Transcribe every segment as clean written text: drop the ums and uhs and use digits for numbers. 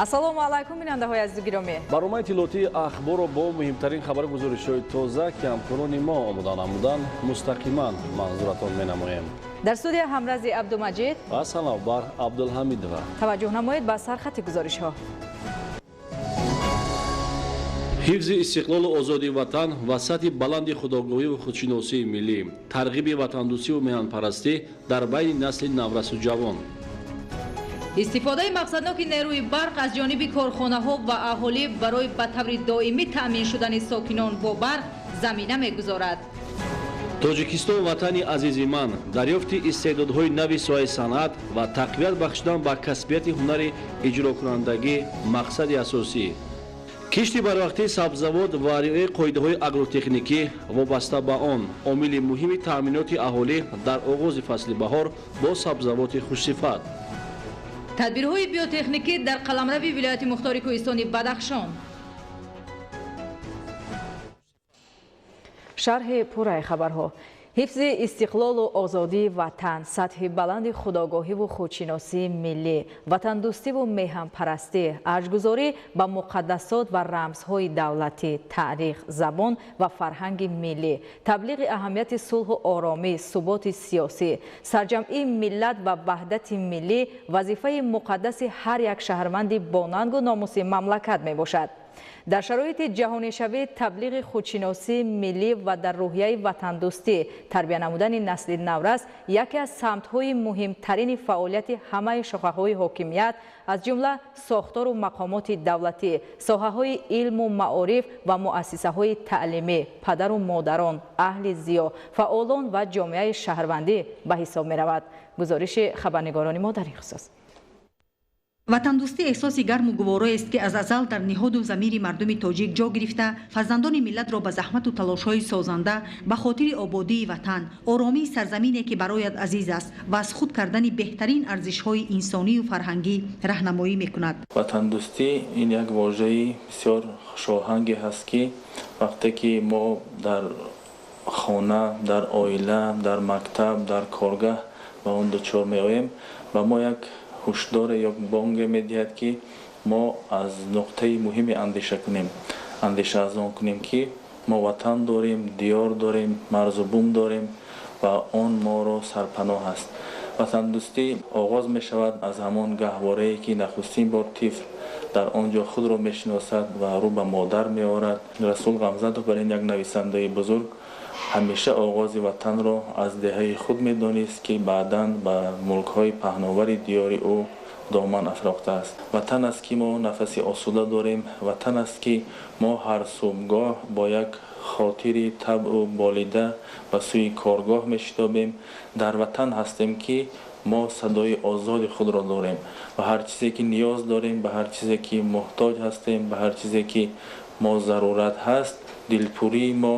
ассалому алайкум бинандаҳои азизи гиромӣ. барномаи иттилоотии ахборро бо муҳимтарин хабару гузоришҳои тоза ки ҳамкорони мо омода намуданд мустақиман манзуратон менамоем. дар студия ҳамрази абдумаҷид ва санавбар абдулҳамидова. таваҷҷӯҳ намоед ба сархати гузоришҳо. ҳифзи истиқлолу озодии ватан ва сатҳи баланди худогоҳиву худшиносии миллӣ, тарғиби ватандӯстиву меҳанпарастӣ дар байни насли наврасу ҷавон. истифодаи мақсадноки нерӯи барқ аз ҷониби корхонаҳо ва аҳолӣ барои ба таври доимӣ таъмин шудани сокинон бо барқ замина мегузорад. тоҷикистон ватани азизи ман, дарёфти истеъдодҳои нави соҳаи санъат ва тақвият бахшидан ба касбияти ҳунари иҷрокунандагӣ мақсади асосӣ. кишти барвақтии сабзавот ва риояи қоидаҳои агротехникӣ вобаста ба он омили муҳими таъминоти аҳолӣ дар оғози фасли баҳор бо сабзавоти хушсифат. тадбирҳои биотехникӣ дар қаламрави вилояти мухтори кӯҳистони Бадахшон. шарҳи пурраи хабарҳо. ҳифзи истиқлолу озодии ватан, сатҳи баланди худогоҳиву худшиносии миллӣ, ватандӯстиву меҳанпарастӣ, арҷгузорӣ ба муқаддасот ва рамзҳои давлатӣ, таърих, забон ва фарҳанги миллӣ, таблиғи аҳамияти сулҳу оромӣ, суботи сиёсӣ, сарҷамъии миллат ва ваҳдати миллӣ вазифаи муқаддаси ҳар як шаҳрванди бонангу номуси мамлакат мебошад. дар шароити ҷаҳонишавӣ таблиғи худшиносии миллӣ ва дар рӯҳияи ватандӯстӣ тарбия намудани насли наврас яке аз самтҳои муҳимтарини фаъолияти ҳамаи шохаҳои ҳокимият аз ҷумла сохтору мақомоти давлатӣ, соҳаҳои илму маориф ва муассисаҳои таълимӣ, падару модарон, аҳли зиё, фаъолон ва ҷомеаи шаҳрвандӣ ба ҳисоб меравад. гузориши хабарнигорони мо дар ин хусус. ватандӯстӣ эҳсоси гарму гувороест ки аз азал дар ниҳоду замири мардуми тоҷик ҷо гирифта, фарзандони миллатро ба заҳмату талошҳои созанда ба хотири ободии ватан, оромии сарзамине ки барояд азиз аст ва аз худ кардани беҳтарин арзишҳои инсонию фарҳангӣ раҳнамоӣ мекунад. ватандӯстӣ ин як воҷаи бисёр хушоҳанге ҳаст ки вақте ки мо дар хона, дар оила, дар мактаб, дар коргаҳ ба он дучор меоем ва мо як ҳушдоре ё бонге медиҳад ки мо аз нуқтаи муҳиме андеша кунем. андеша аз он кунем ки мо ватан дорем, диёр дорем, марзу бум дорем ва он моро сарпаноҳ аст. ватандӯстӣ оғоз мешавад аз ҳамон гаҳворае ки нахустин бор тифл дар он ҷо худро мешиносад ва рӯ ба модар меорад. расул ғамзадов бар ин як нависандаи бузург ҳамеша оғози ватанро аз деҳаи худ медонист ки баъдан ба мулкҳои паҳновари диёри ӯ доман афрохтааст. ватан аст ки мо нафаси осуда дорем, ватан аст ки мо ҳар субҳгоҳ бо як хотири табъу болида ба сӯи коргоҳ мешитобем. дар ватан ҳастем ки мо садои озоди худро дорем ва ҳар чизе ки ниёз дорем, ба ҳар чизе ки муҳтоҷ ҳастем, ба ҳар чизе ки мо зарурат ҳаст, дилпурии мо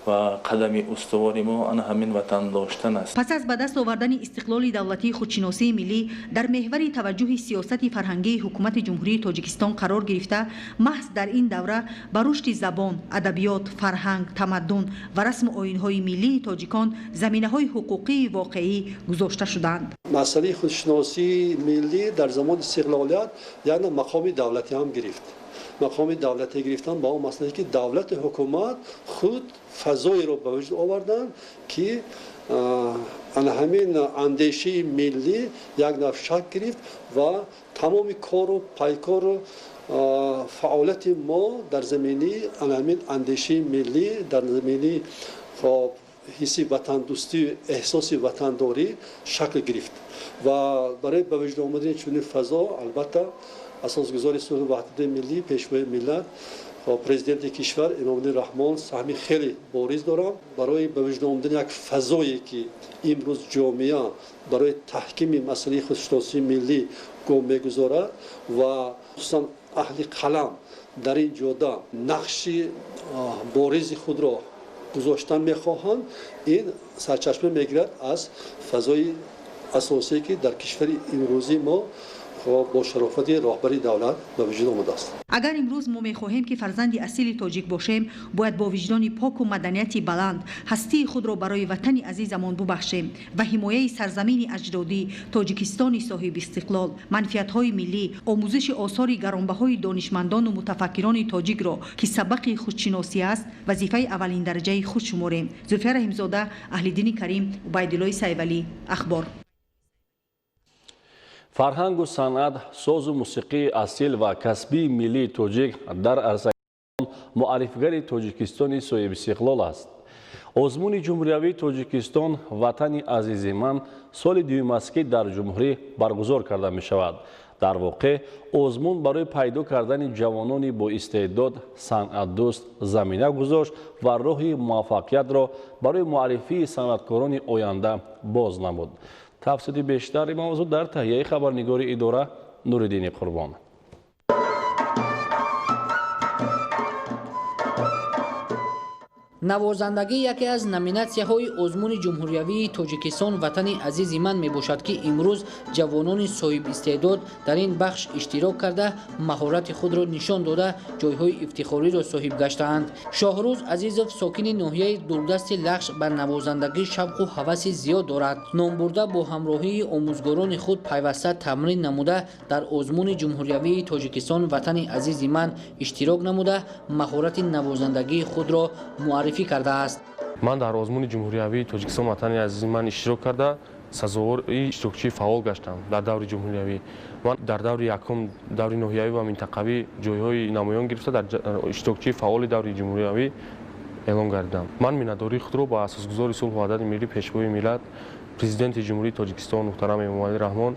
ва қадами устувори мо ана ҳамин ватан доштан аст. пас аз ба даст овардани истиқлоли давлатии худшиносии миллӣ дар меҳвари таваҷҷӯҳи сиёсати фарҳангии ҳукумати ҷумҳурии тоҷикистон қарор гирифта, маҳз дар ин давра ба рушди забон, адабиёт, фарҳанг, тамаддун ва расму оинҳои миллии тоҷикон заминаҳои ҳуқуқии воқеӣ гузошта шуданд. масъалаи худшиносии миллӣ дар замони истиқлолият яъне мақоми давлатӣ ҳам гирифт. мақоми давлатӣ гирифтан ба он масъалае ки давлати ҳукумат худ фазоеро ба вуҷуд оварданд ки ана ҳамин андешаи миллӣ як нав шакл гирифт ва тамоми кору пайкору фаъолияти мо дар замини ана ҳамин андешаи миллӣ дар замини ҳисси ватандӯстӣ эҳсоси ватандорӣ шакл гирифт ва барои ба вуҷуд омадани чунин фазо албатта асосгузори сулҳу ваҳдати миллӣ пешвои миллат президенти кишвар эмомалӣ раҳмон саҳми хеле бориз доранд барои ба вуҷуд омадани як фазое ки имрӯз ҷомеа барои таҳкими масъалаи худшиносии миллӣ гом мегузорад ва хусусан аҳли қалам در این جدا نقش بارز خود را گذاشتن میخواهند این سرچشمه میگیرد از فضای اساسی که در کشور امروزی ما با شرافت رهبری دولت به وجود آمده است. اگر امروز ما میخواهیم که فرزند اصیل تاجیک باشیم باید با وجدان پاک و مدنیتی بلند هستی خود را برای وطن عزیزمان ببخشیم و حمایه سرزمین اجدادی تاجیکستان صاحب استقلال منفعت‌های ملی آموزش آثار گرانبهای دانشمندان و متفکران تاجیک را که سبق خودشناسی است وظیفه اولین درجه خود شماریم. زلفیه رحیم‌زاده، اهل‌دین کریم، عبیدالله سیفعلی، اخبار. فرهنگ و صنعت، ساز و موسیقی اصیل و کسبی ملی تاجیک در عرصه معرفیگر تاجیکستان صاحب استقلال است. آزمون جمهوری تاجیکستان وطن عزیز من سال دوم است که در جمهوری برگزار کرده می شود. در واقع آزمون برای پیدا کردن جوانانی با استعداد صنعت دوست زمینه گذاشت و راه موفقیت را برای معرفی صنعتکاران آینده باز نمود. تفصیل بیشتر این موضوع در تهیه خبرنگار اداره نوریدین قربان. نوازندگی یکی از نامیناسی‌های آزمون جمهوری تاجیکستان وطن عزیز من میباشد که امروز جوانان صاحب استعداد در این بخش اشتراک کرده مهارت خود را نشان داده جایهای افتخاری را صاحب گشتند. شاهروز عزیزوف ساکن ناحیه دوردست لخش بر نوازندگی شوق و هوس زیاد دارد. نام برده با همراهی آموزگاران خود پیوسته تمرین نموده در آزمون جمهوری تاجیکستان وطن عزیز من اشتراک نموده مهارت نوازندگی خود را معرفی کرده است. من در آزمون جمهوری تاجیکستان وطن عزیز من اشتراک کرده سزاوار اشتراکچی فعال گشتم در دور جمهوری. من در دور یکم دور ناحیه‌ای و منطقوی جایهای نمایان گرفته در اشتراکچی فعال دور جمهوری اعلام کردم. من میناداری خود را با اساسگذار صلح و وحدت ملی پیشوای ملت پرزیدنت جمهوری تاجیکستان محترم امامعلی رحمان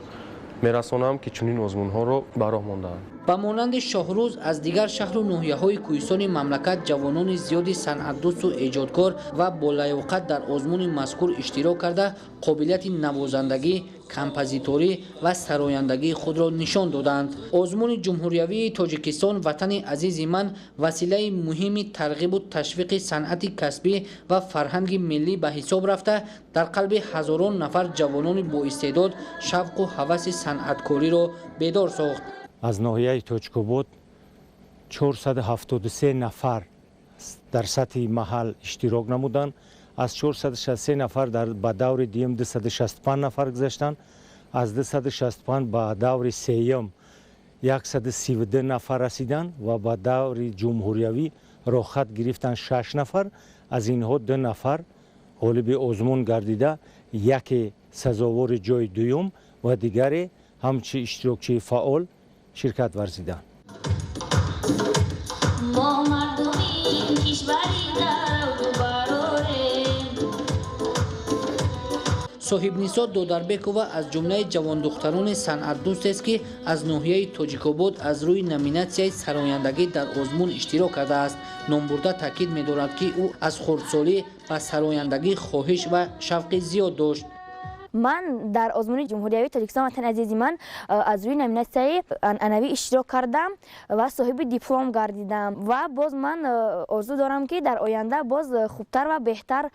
میرسانم که چنین آزمون‌ها را به راه مانده‌اند. به مانند شاهروز از دیگر شهر و ناحیه‌های کوهستان مملکت جوانان زیادی صنعت دوست و ایجادکار و با لیاقت در آزمون مذکور اشتراک کرده قابلیت نوازندگی، کمپوزیتوری و سرایندگی خود را نشان دادند. آزمون جمهوری تاجیکستان وطن عزیز من وسیله مهمی ترغیب و تشویق صنعت کسبی و فرهنگ ملی به حساب رفته در قلب هزاران نفر جوانان با استعداد شوق و هوس صنعتکاری را بیدار ساخت. از ناحیه تاجیک‌آباد 473 نفر در سطح محل اشتراک نمودند. از 463 نفر به دور دیم 265 نفر گذشتند. از 265 به دور سوم 132 نفر رسیدند و به دور جمهوری راحت گرفتند 6 نفر. از اینها 2 نفر غالب آزمون گردیده، یکی سزاوار جای دوم و دیگری همچی اشتراکچی فعال شرکت ورزیدند. صاحب نیسا دودربکووا از جمله جوان دختران صنعت دوست است که از ناحیه تاجیک‌آباد از روی نامیناسیای سرایندگی در آزمون اشتراک کرده است. نام برده تاکید می‌دارد که او از خردسالی و سرایندگی خواهش و شوق زیاد داشت. من در آزمون جمهوری تاجیکستان وطن عزیز من از روی نامیناسیای عنعنوی اشتراک کردم و صاحب دیپلم گردیدم و باز من آرزو دارم که در آینده باز خوبتر و بهتر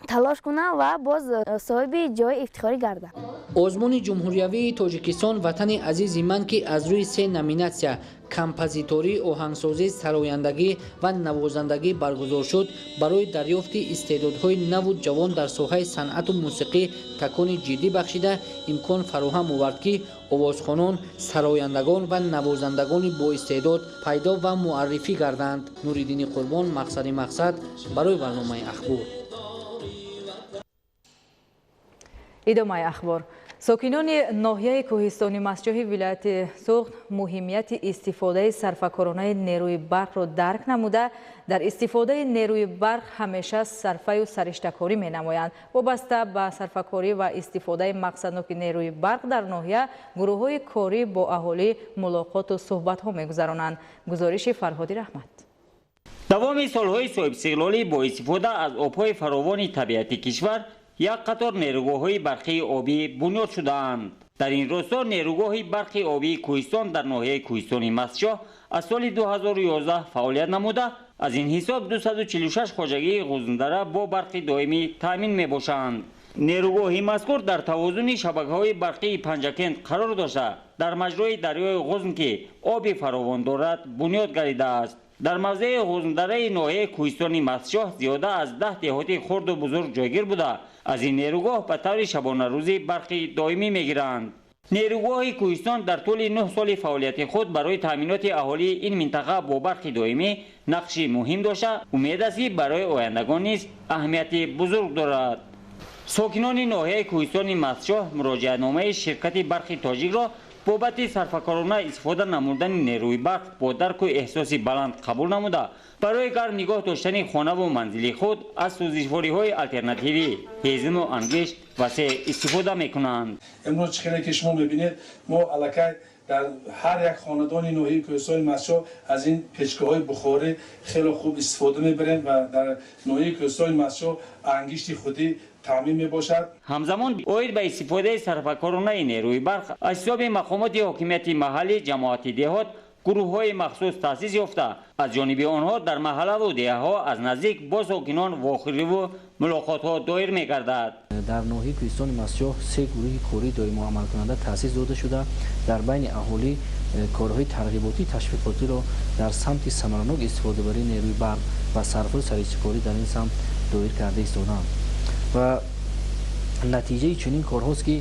تلاش کنم و باز صاحب جای افتخاری گردم. آزمون جمهوری تاجیکستان وطن عزیز من که از روی 3 نامیناسیا کمپوزیتوری، آهنگسازی، سرایندگی و نوازندگی برگزار شد برای دریافت استعدادهای نو و جوان در ساحه صنعت و موسیقی تکان جدی بخشیده امکان فراهم آورد که آوازخوانان، سرایندگان و نوازندگان با استعداد پیدا و معرفی گردند. نوریدین قربان، مقصد برای برنامه اخبار. ادامه اخبار. ساکنان ناحیه کوهستانی مسجح ولایت سوخت مهمیت استفاده صرفه‌کارانه نیروی برق را درک نموده در استفاده نیروی برق همیشه صرفه و سرشته‌کاری می‌نمایند. وابسته به صرفه‌کاری و استفاده مقصدناک نیروی برق در ناحیه گروه‌های کاری با اهالی ملاقات و صحبت‌ها می‌گذرانند. گزارش فرهادی رحمت. دوام سالهای صاحب استقلالی با استفاده از آب‌های فراوان طبیعتی کشور یک قطار نیروگاه‌های برقی آبی بنیاد شده‌اند. در این راستا نیروگاه برق آبی کوهستان در ناحیه کوهستانی مسجح аз соли 2011 фаъолият намуда. аз ин ҳисоб 246 хоҷагии ғӯзндара бо барқи доимӣ таъмин мебошанд. нерӯгоҳи мазкур дар тавозуни шабакаҳои барқии панҷакент қарор дошта дар маҷрои дарёи ғузн ки оби фаровон дорад бунёд гардидааст. дар мавзеи ғузндараи ноҳияи кӯҳистони мастшоҳ зиёда аз 10 деҳоти хурду бузург ҷойгир буда аз ин нерӯгоҳ ба таври шабонарӯзӣ барқи доимӣ мегиранд. нерӯгоҳи кӯҳистон дар тӯли 9 соли фаъолияти худ барои таъминоти аҳолии ин минтақа бо барқи доимӣ нақши муҳим дошта умед аст ки барои ояндагон низ аҳамияти бузург дорад. сокинони ноҳияи кӯҳистони мастшоҳ муроҷиатномаи ширкати барқи тоҷикро бобати сарфакорона истифода намудани нерӯи барқ бо дарку эҳсоси баланд қабул намуда барои гарм нигоҳ доштани хонаву манзили худ аз сӯзишвориҳои алтернативӣ ҳезиму ангишт васеъ истифода мекунанд. امروز چقدر که شما میبینید ما الکی در هر یک خاندان نوحی کوهستان مستشار از این پیچکه‌های بخاری خیلی خوب استفاده میبریم و در نوحی کوهستان مستشار انگشت خودی تامین میباشد. همزمان اوید به استفاده سرفکارانه نیروی برق از حساب مقامات حاکمیت محلی جماعتی دهات گروه‌های مخصوص تأسیس یافته از جانب آنها در محله و دهه‌ها از نزدیک با ساکنان واخوری و ملاقات‌ها دایر می‌گردد. در ناحیه کوهستان مستشاح 3 گروه کاری دائمی عمل کننده تأسیس داده شده در بین اهالی کارهای ترغیباتی تشویقاتی را در سمت ثمرناک استفاده بری نیروی برق و صرفه سرشتکاری در این سمت دایر کرده ایستادند و نتیجه چنین کارهاست که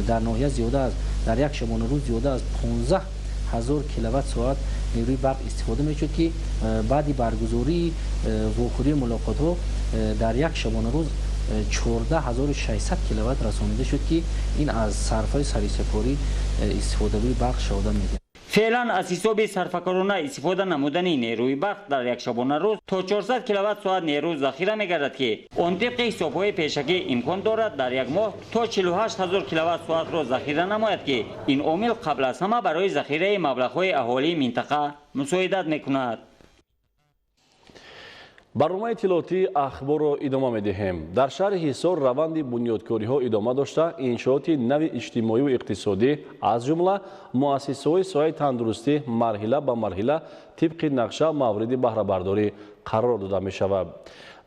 در ناحیه زیاده است در یک شبانه روز زیاده از 15,000 کیلووات ساعت نیروی برق استفاده میشد که بعد برگزاری واخوری ملاقات ها در یک شبانه روز 14,600 کیلووات رسانیده شد که این از صرفه سرشتکاری استفاده روی برق شاهده میده. فعلا از حساب صرفکارانه استفاده نمودن نیروی برق در یک شبانه روز تا 400 کیلووات ساعت نیرو ذخیره میگردد که آن طبق حساب‌های پیشکی امکان دارد در یک ماه تا 48,000 کیلووات ساعت را ذخیره نماید که این عامل قبل از همه برای ذخیره مبلغ‌های اهالی منطقه مساعدت میکند. барномаи иттилоотии ахборро идома медиҳем. дар шаҳри ҳисор раванди бунёдкориҳо идома дошта иншооти нави иҷтимоиву иқтисодӣ аз ҷумла муассисаҳои соҳаи тандурустӣ марҳила ба марҳила тибқи нақша мавриди баҳрабардорӣ қарор дода мешавад.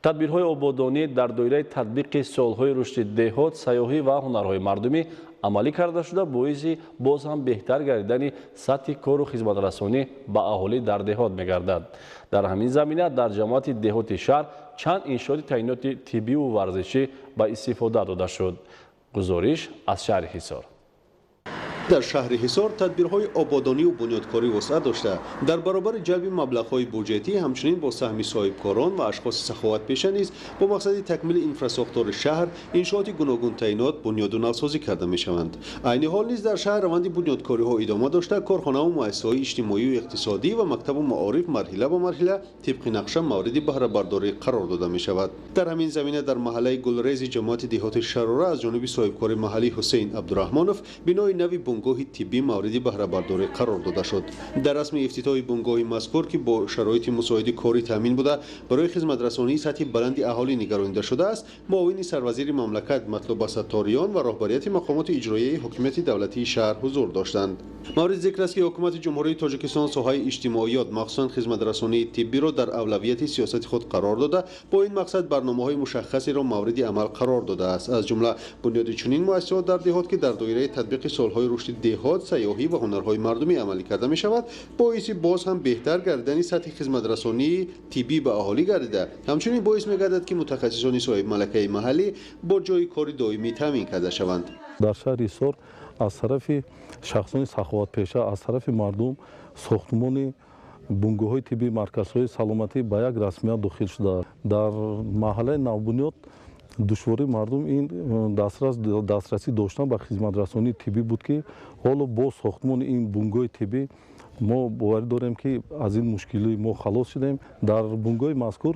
тадбирҳои ободонӣ дар доираи татбиқи солҳои рушди деҳот сайёҳӣ ва ҳунарҳои мардумӣ амалӣ карда шуда боиси боз ҳам беҳтар гардидани сатҳи кору хизматрасонӣ ба аҳолӣ дар деҳот мегардад. дар ҳамин замина дар ҷамоати деҳоти шаҳр чанд иншооти таъиноти тиббиву варзишӣ ба истифода дода шуд. гузориш аз шаҳри ҳисор. дар шаҳри ҳисор тадбирҳои ободониву бунёдкорӣ вусъат дошта дар баробари ҷалби маблағҳои буҷетӣ ҳамчунин бо саҳми соҳибкорон ва ашхоси саховатпеша низ бо мақсади такмили инфраструктураи шаҳр иншооти гуногун таъинот бунёду навсозӣ карда мешаванд. айни ҳол низ дар шаҳр раванди бунёдкориҳо идома дошта корхонаву муассисаҳои иҷтимоиву иқтисодӣ ва мактабу маориф марҳила ба марҳила тибқи нақша мавриди баҳрабардорӣ қарор дода мешавад. дар ҳамин замина дар маҳаллаи гулрези ҷамоати деҳоти шарора аз ҷониби соҳибкори маҳаллӣ ҳусейн абдурахмонов бинои нави бунгоҳи тиббӣ мавриди баҳрабардорӣ қарор дода шуд. дар расми ифтитоҳи бунгоҳи мазкур ки бо шароити мусоиди корӣ таъмин буда барои хизматрасонии сатҳи баланди аҳолӣ нигаронида шудааст, муовини сарвазири мамлакат матлуб асадториён ва роҳбарияти мақомоти иҷроияи ҳокимияти давлатии шаҳр ҳузур доштанд. мавриди зикр аст ки ҳукумати ҷумҳурии тоҷикистон соҳаи иҷтимоиёт махсусан хизматрасонии тиббиро дар авлавияти сиёсати худ қарор дода бо ин мақсад барномаҳои мушаххасеро мавриди амал қарор додааст. аз ҷумла бунёди чунин муассисот дар деҳот ки дар доираи татбиқи солҳои рушди деҳот сайёҳӣ ва ҳунарҳои мардумӣ амалӣ карда мешавад боиси боз ҳам беҳтар гардидани сатҳи хизматрасонии тиббӣ ба аҳолӣ гардида ҳамчунин боис мегардад ки мутахассисони соҳибмалакаи маҳаллӣ бо ҷои кори доимӣ таъмин карда шаванд. дар шаҳри ҳисор аз тарафи шахсони саховатпеша аз тарафи мардум сохтмони бунгоҳҳои тиббӣ марказҳои саломатӣ ба як расмият дохил шудааст. дар маҳаллаи навбунёд душвори мардум ин дастрасӣ доштан ба хизматрасонии тиббӣ буд ки ҳоло бо сохтмони ин бунгоҳи тиббӣ мо боварӣ дорем ки аз ин мушкилӣ мо халос шудем. дар бунгоҳи мазкур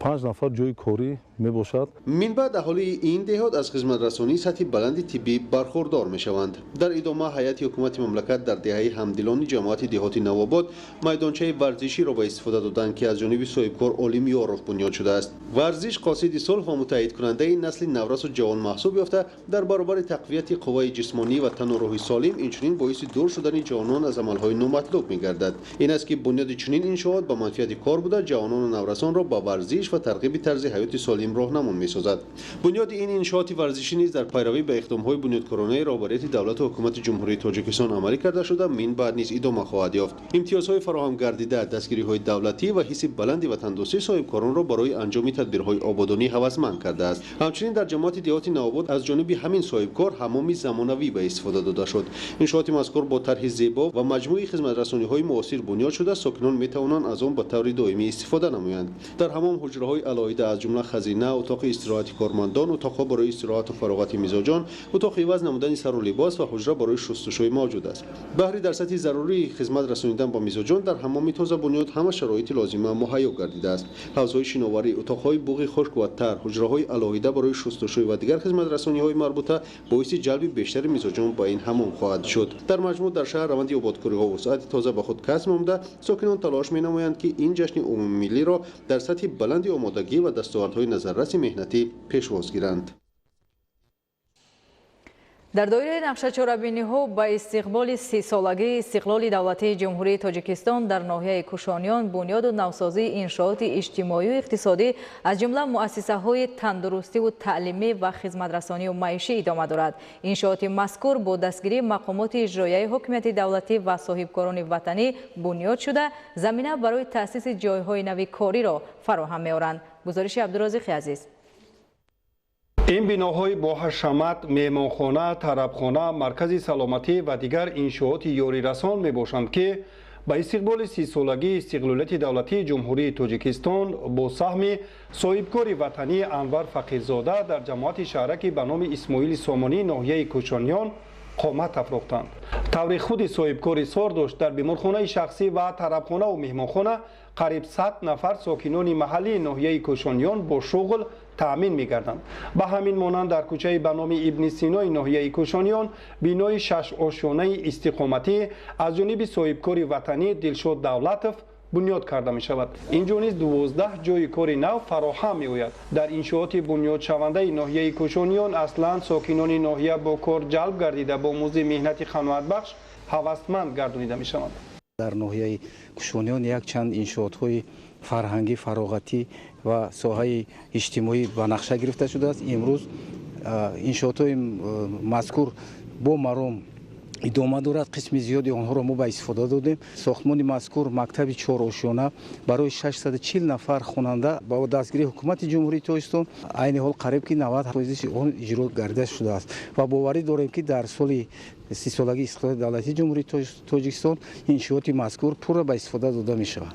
5 нафар ҷойи корӣ мебошад. минбаъд аҳолии ин деҳот аз хизматрасонии сатҳи баланди тиббӣ бархурдор мешаванд. дар идома ҳайати ҳукумати мамлакат дар деҳаи ҳамдилони ҷамоати деҳоти Навобод майдончаи варзиширо ба истифода доданд, ки аз ҷониби соҳибкор Олӣ Миёров бунёд шудааст. варзиш қосиди сулҳ ва мутаҳидкунандаи насли наврасу ҷавон маҳсуб ёфта, дар баробари тақвияти қувваи ҷисмонӣ ва тану рӯҳи солим, инчунин боиси дур шудани ҷавонон аз амалҳои номатлуб мегардад. ин аст ки бунёди чунин иншоот ба манфиати кор буда, ҷавонону наврасонро ба варзиш ва тарғиби тарзи ҳаёти солим роҳнамун месозад. бунёди ин иншооти варзишӣ низ дар пайравӣ ба иқдомҳои бунёдкоронаи роҳбарияти давлату ҳукумати ҷумҳурии Тоҷикистон амалӣ карда шуда, минбаъд низ идома хоҳад ёфт. имтиёзҳои фароҳам гардида, дастгириҳои давлатӣ ва ҳисси баланди ватандӯстӣ соҳибкоронро барои анҷоми тадбирҳои ободонӣ ҳавасманд кардааст. ҳамчунин дар ҷамоати деҳоти Навобод аз ҷониби ҳамин соҳибкор ҳамоми замонавӣ ба истифода дода шуд. иншооти мазкур бо тарҳи зебо ва маҷмӯи хизматрасониҳои муосир бунёд шуда, сокинон метавонанд аз он ба таври доимӣ истифода намоянд. дар ҳамом ҳуҷраҳои алоҳида аз ҷумла хазина, утоқи истироҳати кормандон, утоқҳо барои истироҳату фароғати мизоҷон, утоқи иваз намудани сару либос ва ҳуҷра барои шустушӯй мавҷуд аст. баҳри дар сатҳи зарурии хизмат расонидан ба мизоҷон дар ҳамоми тоза бунёд ҳама шароити лозима муҳайё гардидааст. ҳавзҳои шиноварӣ, утоқҳои буғи хушк ва тар, ҳуҷраҳои алоҳида барои шустушӯй ва дигар хизматрасониҳои марбута боиси ҷалби бештари мизоҷон ба ин ҳамом хоҳад шуд. дар маҷмӯъ дар шаҳр раванди ободкориҳо вусъати тоза ба худ касб намуда, сокинон талош менамоянд, ки ин ҷашни умумимиллиро дар сатҳи баланди омодагӣ ва дастовардҳои назарраси меҳнатӣ пешвоз гиранд. дар доираи нақшачорабиниҳо ба истиқболи 30-солагии истиқлоли давлатии ҷумҳурии Тоҷикистон дар ноҳияи Кушониён бунёду навсозии иншооти иҷтимоию иқтисодӣ аз ҷумла муассисаҳои тандурустиву таълимӣ ва хизматрасонию маишӣ идома дорад. иншооти мазкур бо дастгирии мақомоти иҷроияи ҳокимияти давлатӣ ва соҳибкорони ватанӣ бунёд шуда, замина барои таъсиси ҷойҳои нави кориро фароҳам меоранд. гузориши Абдуразиқи азиз. ин биноҳои бо ҳашамат, меҳмонхона, тарабхона, маркази саломатӣ ва дигар иншооти ёрирасон мебошанд, ки ба истиқболи 30-солагии истиқлолияти давлатии ҷумҳурии Тоҷикистон бо саҳми соҳибкори ватанӣ Анвар Фақирзода дар ҷамоати шаҳраки ба номи Исмоили Сомонии ноҳияи Кушониён қомат афрохтанд. таври худи соҳибкор изҳор дошт, дар беморхонаи шахсӣ ва тарабхонаву меҳмонхона қариб 100 нафар сокинони маҳаллии ноҳияи Кушониён бо шуғл таъмин мегарданд. ба ҳамин монанд дар кӯчаи ба номи Ибни Синои ноҳияи Кушониён бинои 6 ошёнаи истиқоматӣ аз ҷониби соҳибкори ватанӣ Дилшод Давлатов бунёд карда мешавад. инҷо низ 12 ҷойи кори нав фароҳам меояд. дар иншооти бунёдшавандаи ноҳияи Кушониён аслан сокинони ноҳия бо кор ҷалб гардида бо музди меҳнати қаноатбахш ҳавасманд гардонида мешаванд. дар ноҳияи Кушониён якчанд иншоотҳои фарҳангӣ, фароғатӣ ва соҳаи иҷтимоӣ ба нақша гирифта шудааст. имрӯз иншоотҳои мазкур бо маром идома дорад. қисми зиёди онҳоро мо ба истифода додем. сохтмони мазкур мактаби 4 ошёна барои 640 нафар хонанда ба дастгирии ҳукумати ҷумҳурии Тоҷикистон айни ҳол қариб ки 90% он иҷро гарда шудааст ва боварӣ дорем ки дар соли 30-солагии истиқлоли давлатии ҷумҳурии Тоҷикистон иншооти мазкур пурра ба истифода дода мешавад.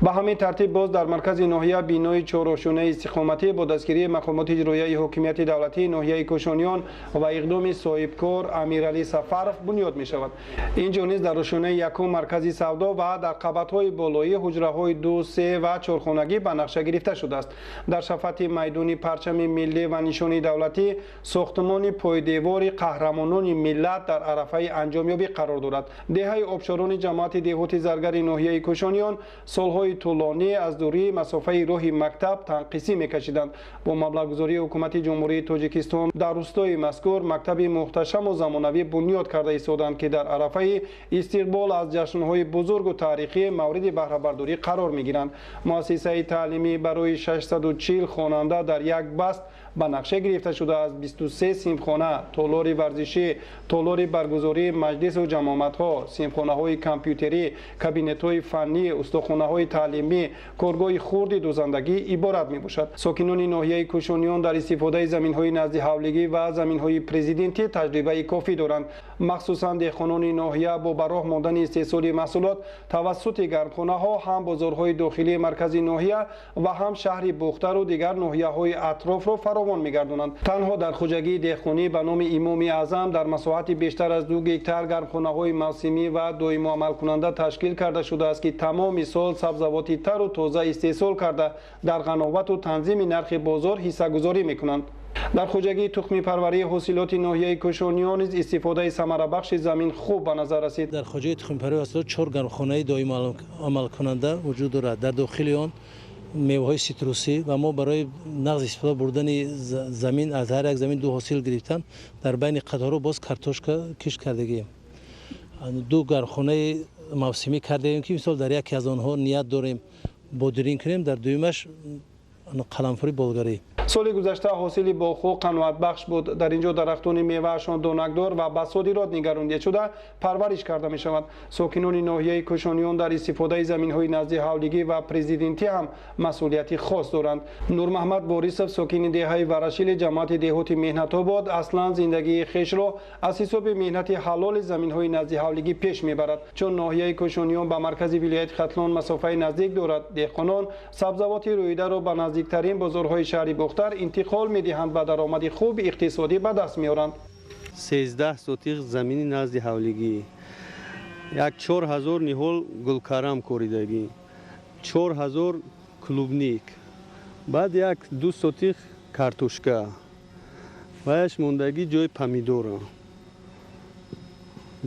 ба ҳамин тартиб боз дар маркази ноҳия бинои 4 ошёнаи истиқоматӣ бо дастгирии мақомоти иҷроияи ҳокимияти давлатии ноҳияи Кушониён ва иқдоми соҳибкор Амиралӣ Сафаров бунёд мешавад. инҷо низ дар ошёнаи якум маркази савдо ва дар қабатҳои болоӣ ҳуҷраҳои 2, 3 ва 4хонагӣ ба нақша гирифта шудааст. дар шафати майдони парчами миллӣ ва нишони давлатӣ сохтмони пойдевори қаҳрамонони миллат дар арафаи анҷомёбӣ қарор дорад. деҳаи обшорони ҷамоати деҳоти заргари ноҳияи Кушониён солҳои тӯлонӣ аз дурии масофаи роҳи мактаб танқисӣ мекашиданд. бо маблағгузории ҳукумати ҷумҳурии Тоҷикистон дар рӯстои мазкур мактаби муҳташаму замонавӣ бунёд карда истоданд, ки дар арафаи истиқбол аз ҷашнҳои бузургу таърихӣ мавриди баҳрабардорӣ қарор мегиранд. муассисаи таълимӣ барои 640 хонанда дар як баст ба нақша гирифта шуда аз 23 синфхона, толори варзишӣ, толори баргузории маҷлису ҷамоматҳо, синфхонаҳои компютерӣ, кабинетҳои фаннӣ, устохонаҳои таълимӣ, коргоҳи хурди дузандагӣ иборат мебошад. сокинони ноҳияи Кушониён дар истифодаи заминҳои назди ҳавлигӣ ва заминҳои президентӣ таҷрибаи кофӣ доранд. مخصوصا دهقانان ناحیه با براه ماندن استحصال محصولات توسط گرمخانه‌ها هم بازارهای داخلی مرکز ناحیه و هم شهر بختر و دیگر ناحیه‌های اطراف را فراوان می‌گردانند. تنها در خواجگی دهقانی به نام امام اعظم در مساحت بیشتر از 2 هکتار گرمخانه‌های موسمی و دائمی عمل کننده تشکیل کرده شده است که تمام سال سبزیجات تر و تازه استحصال کرده در قناوت و تنظیم نرخ بازار حصه‌گذاری می‌کنند. در خواجگی تخم پروری حاصلات ناحیه کوشانیان نیز استفاده ثمره بخش زمین خوب به نظر رسید. در خواجگی تخم پروری حاصلات 4 گرمخانه دائمی عمل کننده وجود دارد. در داخل آن میوه‌های سیتروسی و ما برای نقض استفاده بردن زمین از هر یک زمین 2 حاصل گرفتن در بین قطارها باز کارتوشکا کشت کردگیم. 2 گرمخانه موسمی کردیم که مثلا در یکی از آنها نیت داریم بادرین کنیم، در دویمش قلمفری بلغاری. سال گذشته حاصل باغ‌ها قناعت بخش بود. در اینجا درختان میوه‌شان دانکدار و به صادرات نگرانده شده پرورش کرده می شود. ساکنان ناحیه کوشانیان در استفاده زمین‌های نزد حولگی و پرزیدنتی هم مسئولیتی خاص دارند. نور محمد بوریسов ساکن دهه ورشیل جماعت دهات مهنت آباد اصلا زندگی خویش را از حساب مهنت حلال زمین‌های نزد حولگی پیش میبرد. چون ناحیه کوشانیان به مرکز ولایت ختلان مسافت نزدیک دارد، دهقانان سبزیجات رویده را به نزدیکترین بازارهای شهری بختر انتقال می‌دهند و درآمد خوب اقتصادی به دست می‌آورند. 13 سوتیق زمین نزد حولگی، 4000 نهال گلکارم کوریدگی، 4000 کلوبنیک، بعد 2 سوتیق کارتوشکا، وایش موندگی جای پامیدور،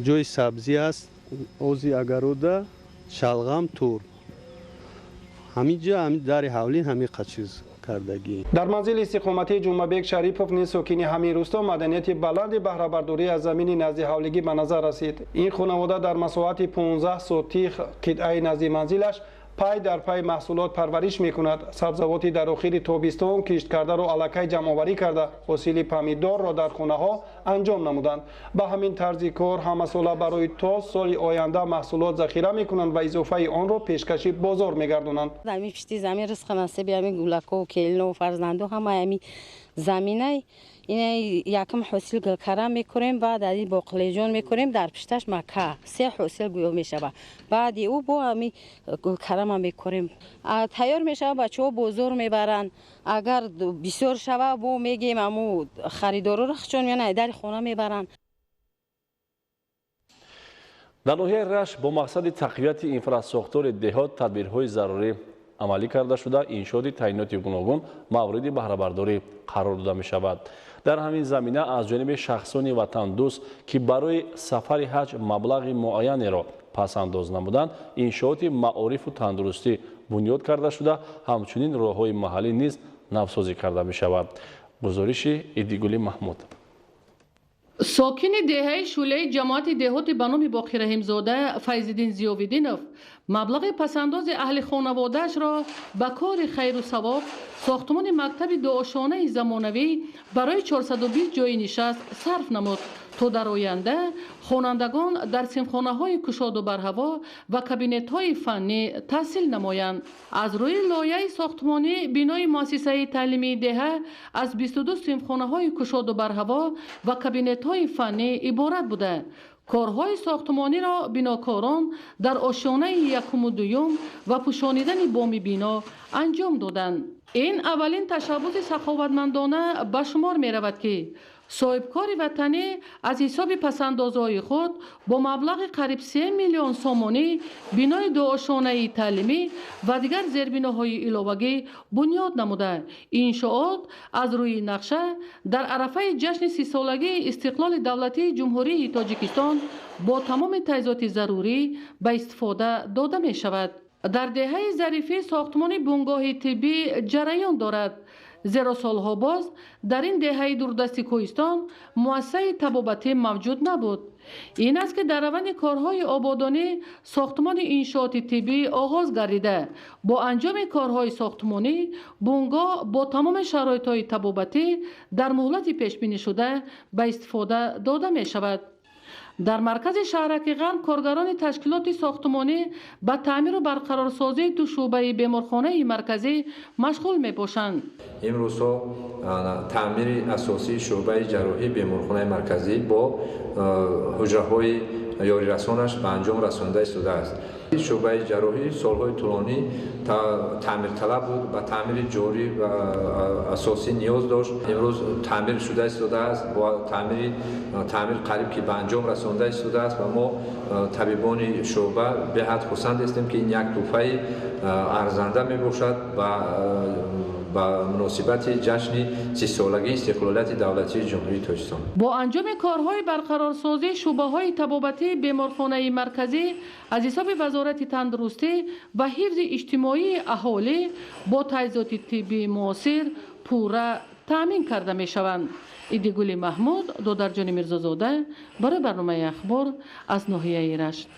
جای سبزی است، اوزی اگرودا، شلغم تور. همینجا در حولین همین قچیز کردگی. در منزل استقامتی جمعه‌بک شریفов نیز ساکن همین روستا مدنیت بلند بهره برداری از زمین نزد حولگی به نظر رسید. این خانواده در مساحت 15 سوتیق قطعه نزد منزلش پای در پای محصولات پرورش می‌کند. سبزیجات در آخر تابستان کشت کرده را الکی جمع‌آوری کرده حاصل پامیدور را در خانه‌ها انجام نمودند. به همین طرز کار همساله برای تا سال آینده محصولات ذخیره می‌کنند و اضافه آن را پیشکش بازار می‌گردانند. زمین پشتی زمین رزق نصیب همین گولکا و کیلو و فرزندو همه همین زمینه این یکم حاصل گلکارم میکنیم، بعد از این باقلیجان میکنیم، در پشتش مکه 3 حاصل گویا میشه. بعد او با همین گلکارم هم میکنیم، تیار میشه، بچه‌ها بازار میبرن. اگر بسیار شوه بو میگیم امو خریدارا رو چون میان در خونه میبرن. در ناحیه رشت با مقصد تقویت اینفراستراکچور دهات تدبیرهای ضروری عملی کرده شده انشاء تعیینات گوناگون مورد بهره برداری قرار داده می شود. در همین زمینه از جانب شخصان وطن دوست که برای سفر حج مبلغ معینی را پس انداز نمودند انشاءات معارف و تندرستی بنیاد کرده شده، همچنین راههای محلی نیز نوسازی کرده می شود. گزارش ایدیگولی محمود. ساکن دهه شوله جماعت دهات به نام باقی رحیمزاده فیض‌الدین ضیاءالدینov مبلغ پسنداز اهل خانواده‌اش را به کار خیر و ثواب ساختمان مکتب دعاشانه زمانوی برای 420 جای نشست صرف نمود تا در آینده خوانندگان در صنفخانه‌های کشاد و برهوا و کابینت‌های فنی تحصیل نمایند. از روی لایحه ساختمانی بینای مؤسسه تعلیمی دهه از 22 صنفخانه‌های کشاد و برهوا و کابینت‌های فنی عبارت بوده. کارهای ساختمانی را بناکاران در آشیانه یکم و دوم و پوشانیدن بام بنا انجام دادند. این اولین تشبث سخاوتمندانه به شمار می رود که صاحبکار وطنی از حساب پسندازهای خود با مبلغ قریب 3 میلیون سومانی بینای دعاشانه تعلیمی و دیگر زیربناهای علاوگی بنیاد نموده. انشاءات از روی نقشه در عرفه جشن 30 سالگی استقلال دولتی جمهوری تاجیکستان با تمام تجهیزات ضروری به استفاده داده می شود. در دهه ظریفی ساختمان بنگاه طبی جریان دارد، زیرا سالها باز در این دهه دوردست کوهستان مؤسسه طبابتی موجود نبود. این است که در روند کارهای آبادانی ساختمان انشاءات طبی آغاز گردیده. با انجام کارهای ساختمانی بنگاه با تمام شرایط‌های طبابتی در مهلت پیش بینی شده به استفاده داده می شود. در مرکز شهرک غرب کارگران تشکیلات ساختمانی به تعمیر و برقرارسازی دو شعبه بیمارخانه مرکزی مشغول میباشند. امروزها تعمیر اساسی شعبه جراحی بیمارخانه مرکزی با حجره‌های یاری رسانش به انجام رسانده شده است. شعبه جراحی سالهای طولانی تعمیر طلب بود و تعمیر جاری و اساسی نیاز داشت. امروز تعمیر شده است و تعمیر قریب که به انجام رسانده شده است و ما طبیبان شعبه به حد خرسند هستیم که این یک تحفه ارزنده می باشد و با مناسبت جشن 30 سالگی استقلالیت دولتی جمهوری تاجیکستان. با انجام کارهای برقرارسازی شعبه‌های طبابتی بیمارخانه مرکزی از حساب وزارت تندرستی و حفظ اجتماعی اهالی با تجهیزات طبی معاصر پورا تامین کرده می شوند. ایدگل محمود، دودرجان میرزازاده برای برنامه اخبار از ناحیه رشت.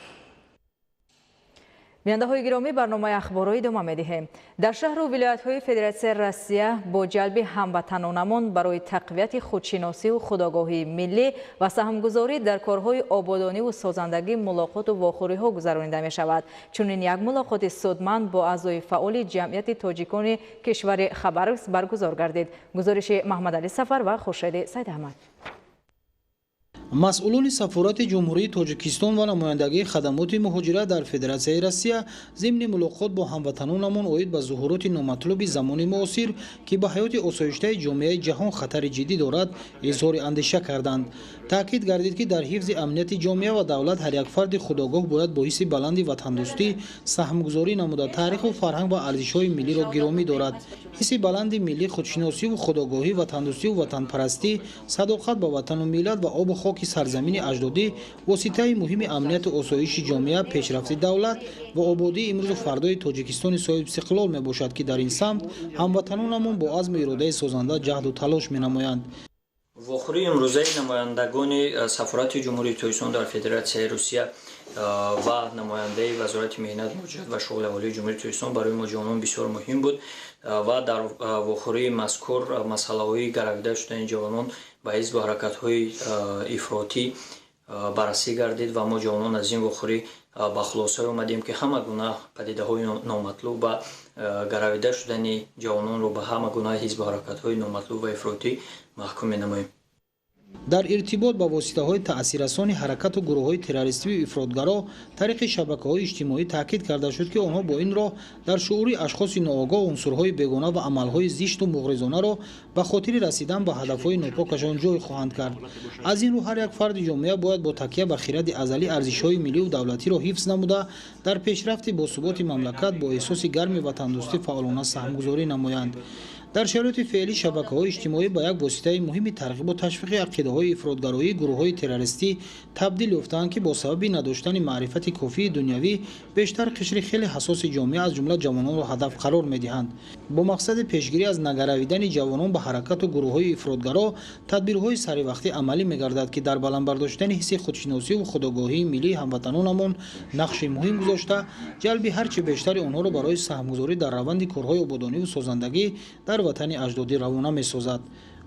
بیننده های گرامی، برنامه اخباری ادامه می‌دهیم. در شهر و ولایت‌های فدراسیون روسیه با جلب هموطنانمان برای تقویت خودشناسی و خودآگاهی ملی و سهمگذاری در کارهای آبادانی و سازندگی ملاقات و واخوری‌ها گذرانیده می‌شود. چنین یک ملاقات سودمند با اعضای فعال جمعیت تاجیکان کشور خبرکس برگزار گردید. گزارش محمد علی سفر و خورشید سید احمد. مسئولان سفارت جمهوری تاجیکستان و نمایندگی خدمات مهاجرت در فدراسیون روسیه ضمن ملاقات با هموطنانمان اید به ظهورات نامطلوب زمان معاصر که به حیات آسایشته جامعه جهان خطر جدی دارد اظهار اندیشه کردند. تاکید گردید که در حفظ امنیت جامعه و دولت هر یک فرد خودآگاه باید با حس بلندی وطندوستی سهمگذاری نموده تاریخ و فرهنگ و ارزش‌های ملی را گرامی دارد. حس بلند ملی، خودشناسی و خودآگاهی، وطندوستی و وطنپرستی، صداقت به وطن و ملت و آب و خاک سرزمین اجدادی واسطه مهم امنیت و آسایش جامعه، پیشرفت دولت و آبادی امروز و فردای تاجیکستان صاحب استقلال می باشد که در این سمت هموطنانمان با عزم و اراده سازنده جهد و تلاش می نمایند. واخوری امروزه نمایندگان سفارت جمهوری تاجیکستان در فدراسیون روسیه و نماینده وزارت مهنت مهاجرت و شغل اهالی جمهوری تاجیکستان برای ما جوانان بسیار مهم بود و در واخوری مذکور مسائل گرفته شدن جوانان به حزب حرکت‌های افراطی بررسی گردید و ما جوانان از این واخوری با خلاصه آمدیم که همه گونه پدیده‌های نامطلوب و گرفته شدن جوانان رو به همه گونه حزب حرکت‌های نامطلوب و افراطی محکوم نماییم. در ارتباط با واسطه‌های تأثیررسان حرکت و گروه‌های تروریستی و افراطگرا طریق شبکه‌های اجتماعی تاکید کرده شد که آنها با این راه در شعور اشخاص ناآگاه عنصرهای بیگانه و عمل‌های زشت و مغرضانه را به خاطر رسیدن به هدف‌های ناپاکشان جای خواهند کرد. از این رو هر یک فرد جامعه باید با تکیه به خرد ازلی ارزش‌های ملی و دولتی را حفظ نموده در پیشرفت باثبات مملکت با احساس گرم وطن‌دوستی فعالانه سهمگذاری نمایند. در شرایط فعلی شبکه‌های اجتماعی با یک واسطه مهم ترغیب و تشویق عقیده‌های افراطگرایی گروه‌های تروریستی تبدیل یافتند که با سبب نداشتن معرفت کافی دنیوی بیشتر قشر خیلی حساس جامعه از جمله جوانان را هدف قرار می‌دهند. با مقصد پیشگیری از نگرویدن جوانان به حرکت و گروه‌های افراطگرا تدبیرهای سریع عملی می‌گردد که در بلند برداشتن حس خودشناسی و خودآگاهی ملی هموطنانمان نقش مهم گذاشته جلب هرچه بیشتر آنها را برای سهمگذاری در روند کارهای آبادانی و سازندگی در وطن اجدادی روانه می‌سازد.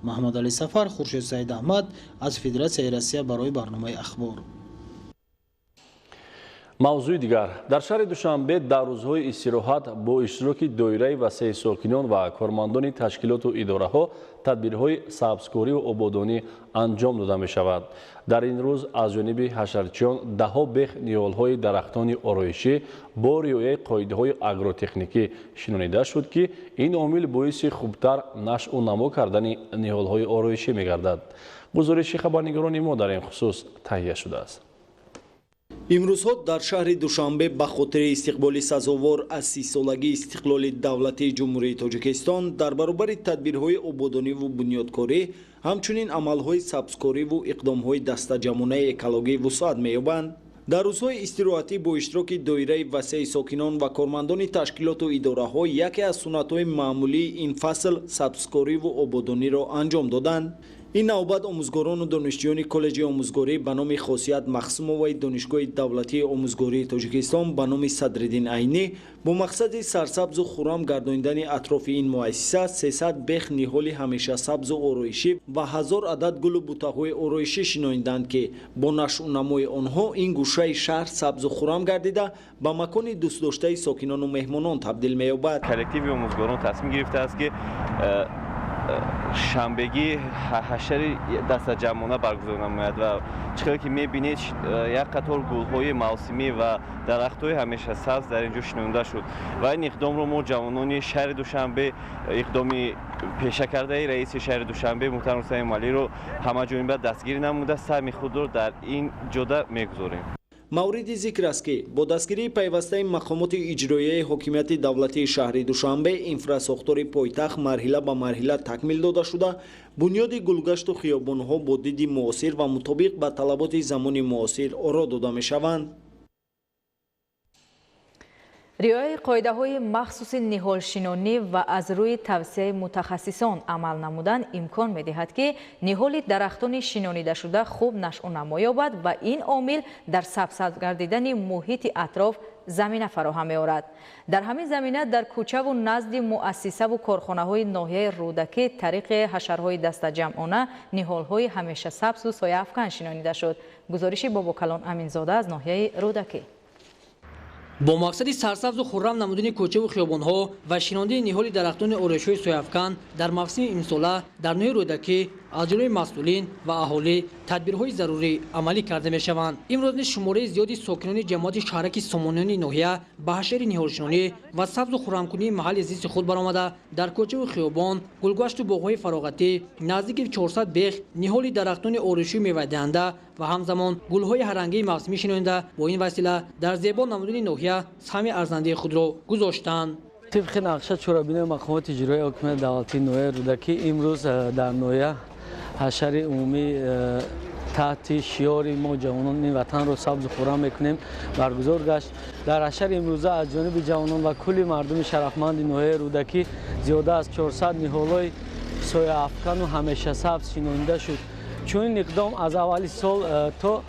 محمد علی سفر، خورشید سید احمد از فدراسیون روسیه برای برنامه اخبار. موضوع دیگر در شهر دوشنبه در روزهای استراحت با اشتراک دایره وسیع ساکنان و کارمندان تشکیلات و اداره‌ها تدبیرهای سبزکاری و آبادانی انجام داده می شود. در این روز از جانب حشرچیان دهها بیخ نیالهای درختان آرایشی با رعایت قاعده‌های اگروتکنیکی شناخته شد که این عامل باعث خوبتر نشو و نما کردن نیالهای آرایشی می گردد. گزارش خبرنگاران ما در این خصوص تهیه شده است. имрӯзҳо дар шаҳри душанбе ба хотири истиқболи сазовор аз 30 солагии истиқлоли давлатии ҷумҳурии тоҷикистон дар баробари тадбирҳои ободониву бунёдкорӣ ҳамчунин амалҳои сабзкориву иқдомҳои дастаҷамонаи экологӣ вусъат меёбанд. дар рӯзҳои истироҳатӣ бо иштироки доираи васеи сокинон ва кормандони ташкилоту идораҳо яке аз суннатҳои маъмулии ин фасл сабзкориву ободониро анҷом доданд. این نوبت آموزگاران و دانشجویان کالج آموزگاری به نام خاصیت مخصومه و دانشگاه دولتی آموزگاری تاجیکستان به نام صدرالدین عینی با مقصد سرسبز و خرم گرداندن اطراف این مؤسسه 300 بیخ نهال همیشه سبز و آرایشی و 1000 عدد گل و بوته‌های آرایشی شناندند که با نشو و نمای آنها این گوشه شهر سبز و خرم گردیده به مکان دوست داشته ساکنان و مهمانان تبدیل می‌یابد. کلکتیو آموزگاران تصمیم گرفته است که شنبگی حشر دست جمعانه برگزار نماید و چقدر که می‌بینید یک قطار گل‌های موسمی و درخت‌های همیشه سبز در اینجا شنونده شد و این اقدام رو ما جوانان شهر دوشنبه اقدامی پیشه کرده رئیس شهر دوشنبه محترم حسین مالی رو همه جانبه دستگیری نموده سهم خود رو در این جاده می‌گذاریم. مورد ذکر است که با دستگیری پیوسته مقامات اجرایی حکومت دولتی شهر دوشنبه اینفراساختور پایتخت مرحله به مرحله تکمیل داده شده بنیاد گلگشت و خیابان‌ها با دید معاصر و مطابق به طلبات زمان معاصر آرا داده می‌شوند. риояи қоидаҳои махсуси ниҳолшинонӣ ва аз рӯи тавсияи мутахассисон амал намудан имкон медиҳад ки ниҳоли дарахтони шинонидашуда хуб нашъу намо ёбад ва ин омил дар сабз гардидани муҳити атроф замина фароҳам меорад. дар ҳамин замина дар кӯчаву назди муассисаву корхонаҳои ноҳияи рӯдакӣ тариқи ҳашарҳои дастаҷамъона ниҳолҳои ҳамешасабзу сояафкан шинонида шуд. гузориши бобокалон аминзода аз ноҳияи рӯдакӣ. با مقصد سرسبز و خرم نمودن کوچه و خیابان‌ها و شناندن نهال درختان آرایشی سویافکن در موسم امسال در نوع رودکی از جانب مسئولین و اهالی تدبیرهای ضروری عملی کرده می‌شوند. امروز شماره زیادی ساکنان جماعت شهرک سامانیان ناحیه به حشر نهالشینانی و سبز و خرم‌کنی محل زیست خود برآمده در کوچه و خیابان، گلگشت و باغ‌های فراغتی نزدیک 400 بیخ نهال درختان آرایشی می‌وه‌دهنده و همزمان گل‌های هررنگی موسمی شنونده با این وسیله در زیبا نمودن ناحیه سهم ارزنده خود را گذاشتند. طبق نقشه چورابین مقامات اجرایی حکومت دولتی نوحه رودکی امروز در نوحیه حشر عمومی تحت شعار ما جوانان وطن رو سبز و خرم میکنیم برگزار گشت. در حشر امروزه از جانب جوانان و کل مردم شرفمند نوحه رودکی زیاده از 400 نهال‌های سایه افکن و همیشه سبز شنونده شد. چون این اقدام از اول سال تا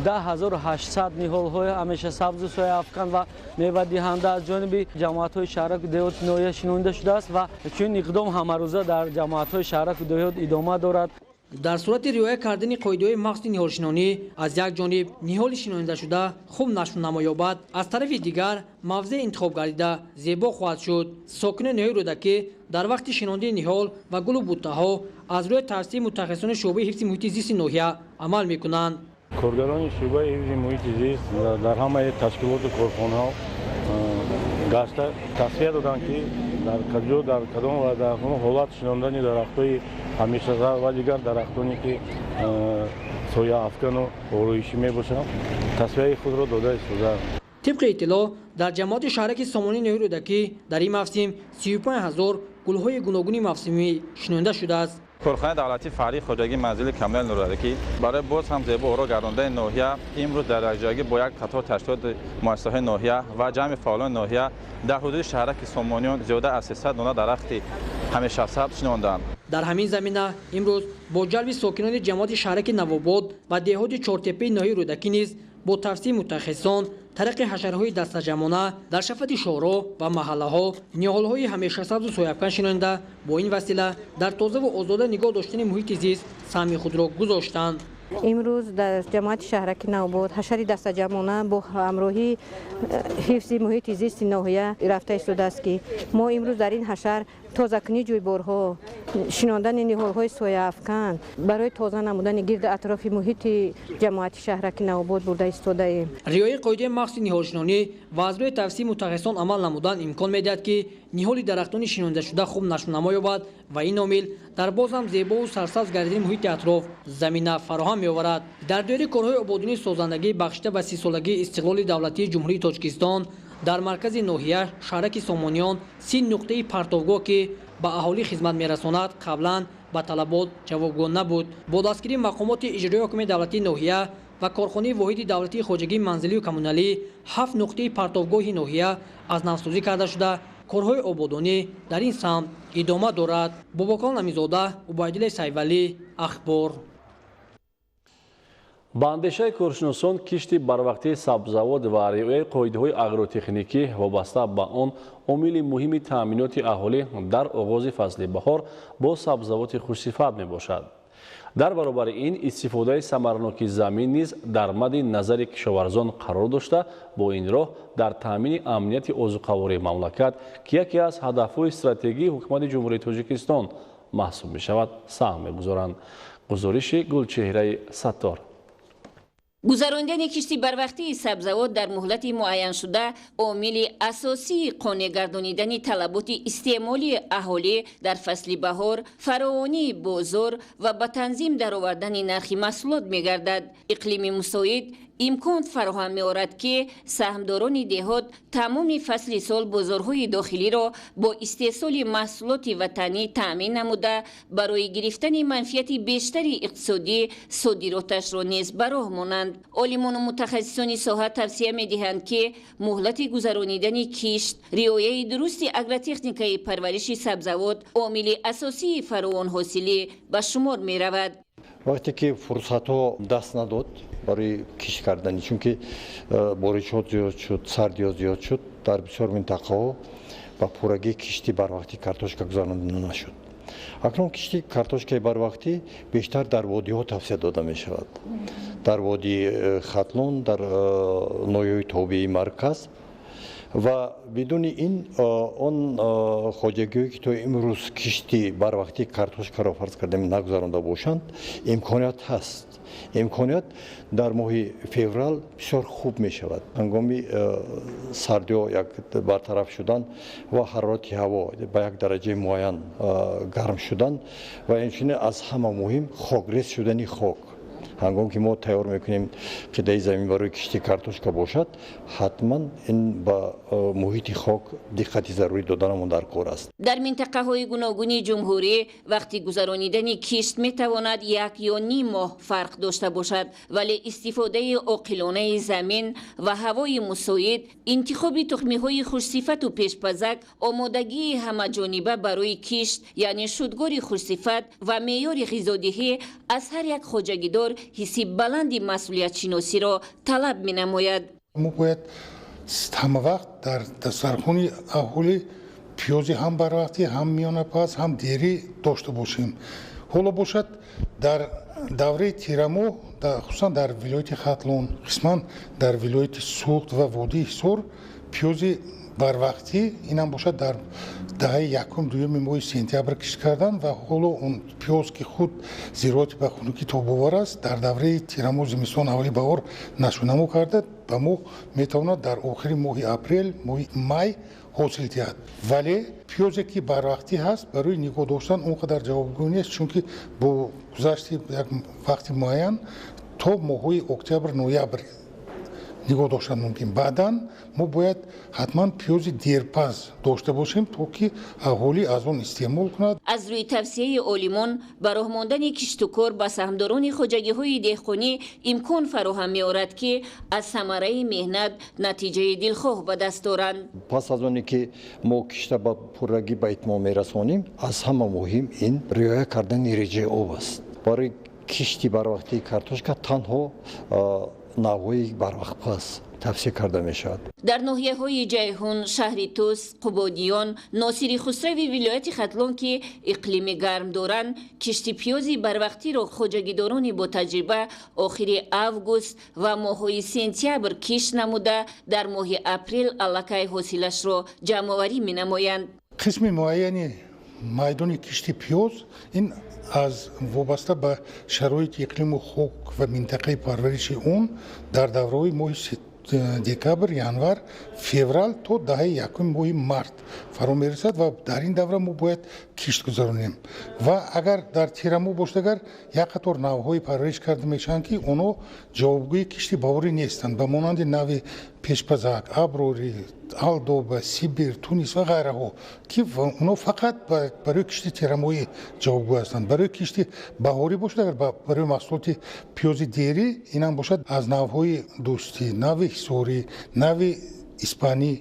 10800 نهال‌های همیشه سبز و سایه افکن و میوه دهنده از جانب جماعت‌های شهرک دهات نوحیه شنونده شده است و چون اقدام همه روزه در جماعت‌های شهرک دهات ادامه دارد. در صورت رعایت کردن قاعده‌های مخصوص نهالشینانی از یک جانب نهال شنونده شده خوب نشو نما یابد، از طرف دیگر موضع انتخاب گردیده زیبا خواهد شد. ساکنان نوحه رودکی در وقت شناندن نهال و گل و بوته‌ها از روی توصیه متخصصان شعبه حفظ محیط زیست ناحیه عمل می‌کنند. کارگران شعبه حفظ محیط زیست در همه تشکیلات و کارخانه‌ها گشته تصفیه دادند که در کجا در کدام و در حالت شناندن درخت‌های همیشه و دیگر درختانی که سایه افکن و آرایشی میباشند تصفیه خود را داده است. طبق اطلاع در جماعت شهرک سامانی نوحه رودکی در این موسم 35000 گل‌های گوناگون موسمی شنونده شده است. کارخانه دولتی فعلی خواجگی منزل کامل نورالکی برای باز هم زیبا آرا گرداندن ناحیه امروز در یکجایی با یک قطار تشکیلات مؤسسه‌های ناحیه و جمع فعالان ناحیه در حدود شهرک سامانیان زیاده از 300 دانه درخت همیشه سبز شناندند. در همین زمینه امروز با جلب ساکنان جماعت شهرک نوآباد و دهات چهارتپه ناحیه رودکی نیز با توصیه متخصصان طریق حشرهای دسته‌جمعانه در شفت شهرها و محله‌ها نهال‌های همیشه سبز و سایه‌افکن شنونده با این وسیله در تازه و آزاده نگاه داشتن محیط زیست سهم خود را گذاشتند. امروز در جماعت شهرک نوآباد حشر دسته‌جمعانه با همراهی حفظ محیط زیست ناحیه رفته ایستاده است که ما امروز در این حشر تازه‌کنی جویبارها، شناندن نهال‌های سایه افکن برای تازه نمودن گرد اطراف محیط جماعت شهرک نوآباد برده ایستاده ایم. رعایت قاعده مخصوص نهالشینانی و از روی توصیه متخصصان عمل نمودن امکان می‌دهد که نهال درختان شنونده شده خوب نشو نما یابد و این عامل در باز هم زیبا و سرسبز گردیدن محیط اطراف زمینه فراهم می‌آورد. در دوره کارهای آبادانی سازندگی بخشیده به 30 سالگی استقلال دولتی جمهوری تاجیکستان در مرکز ناحیه شهرک سامانیان 30 نقطه پرتوگاه که به اهالی خدمت می‌رساند قبلا به طلبات جوابگو نبود. با دستگیری مقامات اجرایی حکومت دولتی ناحیه و کارخانه واحد دولتی خواجگی منزلی و کمونالی 7 نقطه پرتوگاه ناحیه از نوسازی کرده شده корҳои ободонӣ дар ин самт идома дорад. Бобокон Амизода, Убайдуллаҳ Сайвалӣ, Ахбор. ба андешаи коршиносон кишти барвақтии сабзавот ва риояи қоидаҳои агротехникӣ вобаста ба он омили муҳими таъминоти аҳолӣ дар оғози фасли баҳор бо сабзавоти хушсифат мебошад. дар баробари ин истифодаи самараноки замин низ дар мадди назари кишоварзон қарор дошта бо ин роҳ дар таъмини амнияти озуқавории мамлакат ки яке аз ҳадафҳои стратегии ҳукумати ҷумҳурии Тоҷикистон маҳсуб мешавад саҳм мегузоранд. гузориши Гулчеҳраи Саттор. гузарондани кишти барвақтии сабзавот дар муҳлати муайяншуда омили асосии қонеъ гардонидани талаботи истеъмолии аҳолӣ дар фасли баҳор, фаровонии бозор ва ба танзим даровардани нархи маҳсулот мегардад. иқлими мусоид имкон фароҳам меорад ки саҳмдорони деҳот тамоми фасли сол бозорҳои дохилиро бо истеҳсоли маҳсулоти ватанӣ таъмин намуда барои гирифтани манфиати бештари иқтисодӣ содироташро низ ба роҳ монанд. олимону мутахассисони соҳа тавсия медиҳанд ки муҳлати гузаронидани кишт, риояи дурусти агротехникаи парвариши сабзавот омили асосии фаровонҳосилӣ ба шумор меравад. вақте ки фурсатҳо даст надод барои кишт кардани, чунки боришот зиёд шуд, сардиё зиёд шуд, дар бисёр минтақаҳо ба пуррагии кишти барвақтӣ картошка гузаронида нашуд. акнун кишти картошкаи барвақтӣ бештар дар водиҳо тавсия дода мешавад. дар водии хатлон, дар ноҳияҳои тобии марказ ва бидуни ин он хоҷагиҳое ки то имрӯз кишти барвақтии картошкаро фарз кардем нагузаронда бошанд, имконият ҳаст. имконият дар моҳи феврал бисёр хуб мешавад. ҳангоми сардиё як бартараф шудан ва ҳарорати ҳаво ба як дараҷаи муайян гарм шудан ва инчунин аз ҳама муҳим хокрез шудани хок. ҳангоме ки мо тайёр мекунем қидаи замин барои кишти картошка бошад, ҳатман ин ба муҳити хок диққати зарури доданамон дар кор аст. дар минтақаҳои гуногуни ҷумҳурӣ вақти гузаронидани кишт метавонад 1 ё ним моҳ фарқ дошта бошад, вале истифодаи оқилонаи замин ва ҳавои мусоид, интихоби тухмиҳои хушсифату пешпазак, омодагии ҳамаҷониба барои кишт яъне шудгори хушсифат ва меъёри ғизодиҳӣ аз ҳар як хоҷагидор ҳисси баланди масъулиятшиносиро талаб менамояд. мо бояд ҳама вақт дар дастархони аҳолӣ пиёзи ҳам барвақтӣ, ҳам миёнапаз, ҳам дерӣ дошта бошем. ҳоло бошад дар давраи тирамоҳ, хусусан дар вилояти Хатлон, қисман дар вилояти Суғд ва Водии Ҳисор пиёзи барвақтӣ инам бошад дар даҳаи якум дуюми моҳи сентябр кишт кардан ва ҳоло он пиёз ки худ зироати ба хунукӣ тобовар аст дар давраи тирамоҳ зимистон аввали баҳор нашунамо карда ба мо метавонад дар охири моҳи апрел, моҳи май ҳосил диҳад. вале пиёзе ки барвақтӣ ҳаст барои нигоҳ доштан он қадар ҷавобгӯ нест, чунки бо гузашти як вақти муайян то моҳҳои октябр, ноябр нигоҳ доштан мумкин. баъдан мо бояд ҳатман пиёзи дерпаз дошта бошем, то ки аҳолӣ аз он истеъмол кунад. аз рӯи тавсияи олимон ба роҳ мондани киштукор ба саҳмдорони хоҷагиҳои деҳқонӣ имкон фароҳам меорад ки аз самараи меҳнат натиҷаи дилхоҳ ба даст оранд. пас аз оне ки мо кишта ба пуррагӣ ба итмом мерасонем, аз ҳама муҳим ин риоя кардани реҷаи об аст. барои кишти барвақтии картошка танҳо навъҳои барвақтпаз тавсия карда мешавад. дар ноҳияҳои ҷайҳун, шаҳри Тус, Қубодиён, Носири Хусрави вилояти Хатлон ки иқлими гарм доранд, кишти пиёзи барвақтиро хоҷагидорони бо таҷриба охири август ва моҳҳои сентябр кишт намуда дар моҳи апрел аллакай ҳосилашро ҷамъоварӣ менамоянд. қисми муайяни майдони кишти пиёз ин аз вобаста ба шароити иқлиму хок ва минтақаи парвариши он дар давраҳои моҳи декабр, январ, феврал то даҳаи якуми моҳи март фаро мерасад ва дар ин давра мо бояд кишт гузаронем. ва агар дар тирамоҳ бошад, агар як қатор навъҳои парвариш карда мешаванд ки онҳо ҷавобгӯи кишти баҳорӣ нестанд, ба монанди нави пешпазак, аброри, алдоба, сибир, тунис ва ғайраҳо, ки онҳо фақат барои кишти тирамоҳӣ ҷавобгӯ ҳастанд. барои кишти баҳорӣ бошад, агар барои маҳсулоти пиёзи дерӣ инам бошад аз навъҳои дӯстӣ, нави ҳисорӣ, нави испанӣ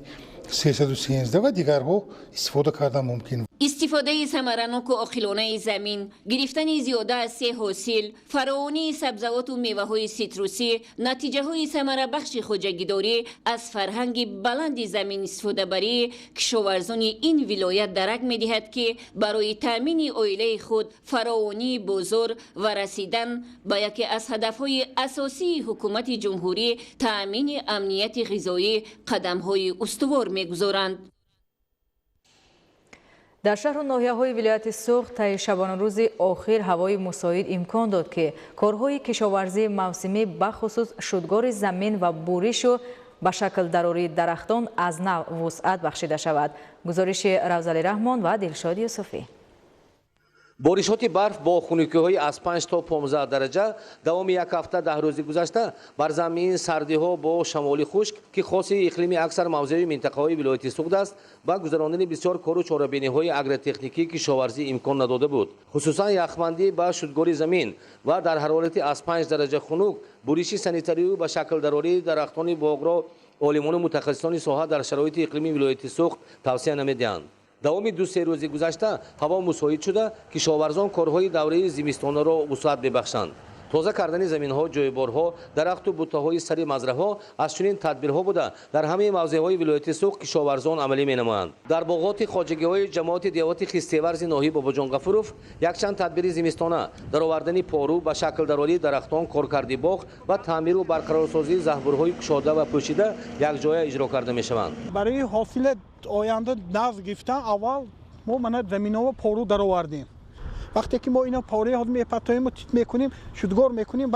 313 و دیگرها استفاده کردن ممکن. استفاده ثمرناک و عاقلانه زمین، گرفتن زیاده از 3 حاصل، فراوانی سبزیجات و میوه‌های سیتروسی، نتیجه‌های ثمره بخش خواجگیداری از فرهنگ بلند زمین استفاده بری کشاورزان این ولایت درک می‌دهد که برای تامین عائله خود فراوانی بزرگ و رسیدن به یکی از هدف‌های اساسی حکومت جمهوری تامین امنیت غذایی قدم‌های استوار می‌گذارند. در شهر و ناحیه‌های ولایت سوخت طی شبانه روز آخر هوای مساعد امکان داد که کارهای کشاورزی موسمی بخصوص شودگار زمین و بوریش و به شکل ضروری درختان از نو وسعت بخشیده شود. گزارش روزعلی رحمان و دلشاد یوسفی. بارشات برف با خنکی‌های از 5 تا 15 درجه دوام یک هفته 10 روز گذشته بر زمین سردی‌ها با شمالی خشک که خاص اقلیم اکثر موضعی منطقه‌های ولایت سوخت است با گذراندن بسیار کار و چاره‌بینی‌های اگرتکنیکی کشاورزی امکان نداده بود. خصوصا یخبندی با شودگار زمین و در حرارت از 5 درجه خنک بوریش سانیتاری و به شکل ضروری درختان باغ را عالمان و متخصصان ساحه در شرایط اقلیمی ولایت سوخت توصیه نمی‌دهند. دوام 2-3 روز گذشته هوا مساعد شده کشاورزان کارهای دوره زمستانه را وسعت ببخشند. تازه کردن زمین‌ها، جویبارها، درخت و بوته‌های سر مزرعه‌ها از چنین تدبیرها بوده در همه موضع‌های ولایت سوخت کشاورزان عملی می‌نمایند. در باغات خواجگی‌های جماعت دیوات خستیورز ناحیه باباجان غفوروف یکچند تدبیر زمستانه در آوردن پارو به شکل ضروری درختان، کارکردی باغ و تعمیر و برقرارسازی زهبورهای کشاده و پوشیده یک جای اجرا کرده می‌شوند. برای حاصل آینده نظم گرفتن اول ما من زمین‌ها و پارو در آوردیم. وقتی که ما اینا پاره خود میپتاییم و تیت میکنیم شودگار میکنیم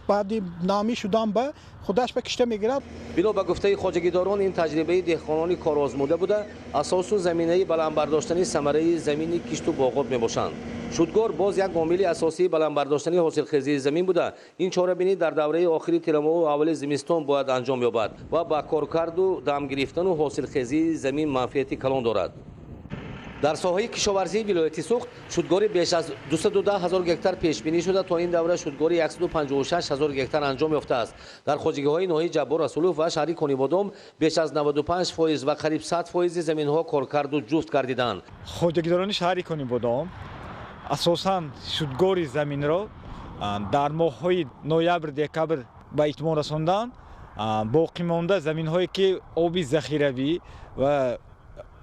بعد نامی شدن به خودش به کشته میگیرد. بنا به گفته خواجگیداران این تجربه دهقانان کارآزموده بوده اساس و زمینه بلند برداشتن ثمره زمین کشت و باغات میباشند. شودگار باز یک عامل اساسی بلند برداشتن حاصلخیزی زمین بوده. این چاره‌بینی در دوره آخری ترما و اول زمستان باید انجام یابد و با کارکرد و دم گرفتن و حاصلخیزی زمین منفعتی کلان دارد. در ساحه کشاورزی ولایت سوخت شودگاری بیش از 210,000 گکتار پیش بینی شده تا این دوره شودگاری 156,000 گکتار انجام یافته است. در خواجگی‌های ناحیه جبار رسولوف و شهر کنیبادام بیش از 95% و قریب 100% زمین‌ها کارکرد و جفت گردیدند. خواجگیداران شهر کنیبادام اساساً شودگاری زمین را در ماه‌های نوامبر دکامبر به اتمام رساندند. باقی مانده زمین‌هایی که آبی ذخیروی و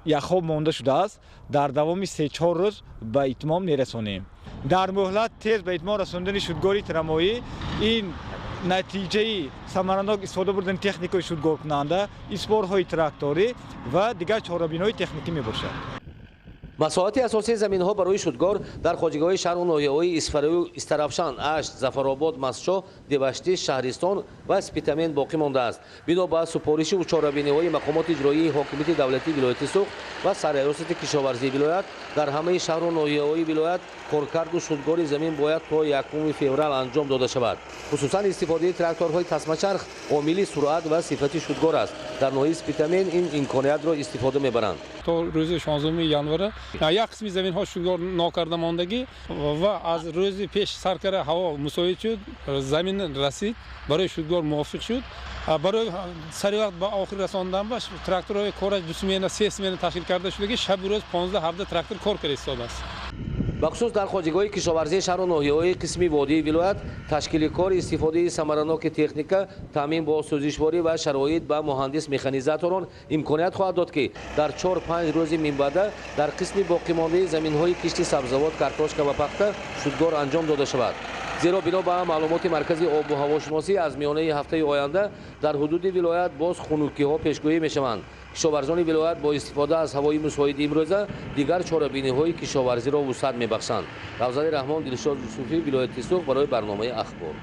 یخاب مانده شده است در دوام 3-4 روز به اتمام میرسانیم. در مهلت تیز به اتمام رساندن شودگاری ترمایی این نتیجه ثمرناک استفاده بردن تکنیک شودگار کننده اسپارهای تراکتوری و دیگر چاره‌بینی‌های تکنیکی میباشد. مساحت اساسی زمین‌ها برای شودگار در خواجگی‌های شهر و ناحیه‌های اسفرو، استرافشان، اشت، ظفرآباد، مسجد، دیوشتی، شهرستان و اسپیتامین باقی مانده است. بنا به سپارش و چاره‌بینی‌های مقامات اجرایی حاکمیت دولتی ولایت سوخت و سرایست کشاورزی ولایت در همه شهر و ناحیه‌های ولایت کارکرد و شودگار زمین باید تا 1 فوریه انجام داده شود. خصوصا استفاده تراکتورهای تسمه‌چرخ عامل سرعت و صفت شودگار است. در ناحیه اسپیتامین این امکانیت را استفاده می‌برند. تا روز 16 ژانویه یک قسمی زمین ها شودگار ناکرده ماندگی و از روز پیش سرکر هوا مساعد شد زمین رسید برای شودگار موافق شد برای سری وقت با آخر رساندن باش تراکتورهای کارش 2 سمینه 3 سمینه تشکیل کرده شده که شب و روز 15-17 تراکتور کار کرده حساب است. بخصوص در خواجگی‌های کشاورزی شهر و ناحیه‌های قسمی وادی ولایت تشکیل کار استفاده ثمرناک تکنیک تامین با سوزشواری و شرایط به مهندس مکانیزاتوران امکانیت خواهد داد که در 4-5 روز منبعد در قسم باقی مانده زمین‌های کشت سبزیجات کارتوشکا و پخته شودگار انجام داده شود. زیرا بنا به معلومات مرکز آب و هواشناسی از میانه هفته آینده در حدود ولایت باز خنکی‌ها پیشگویی می‌شوند. کشاورزان ولایت با استفاده از هوای مساعد امروزه دیگر چاره‌بینی‌های کشاورزی را وسعت می‌بخشند. روزعلی رحمان، دلشاد یوسفی، ولایت سوخت برای برنامه اخبار.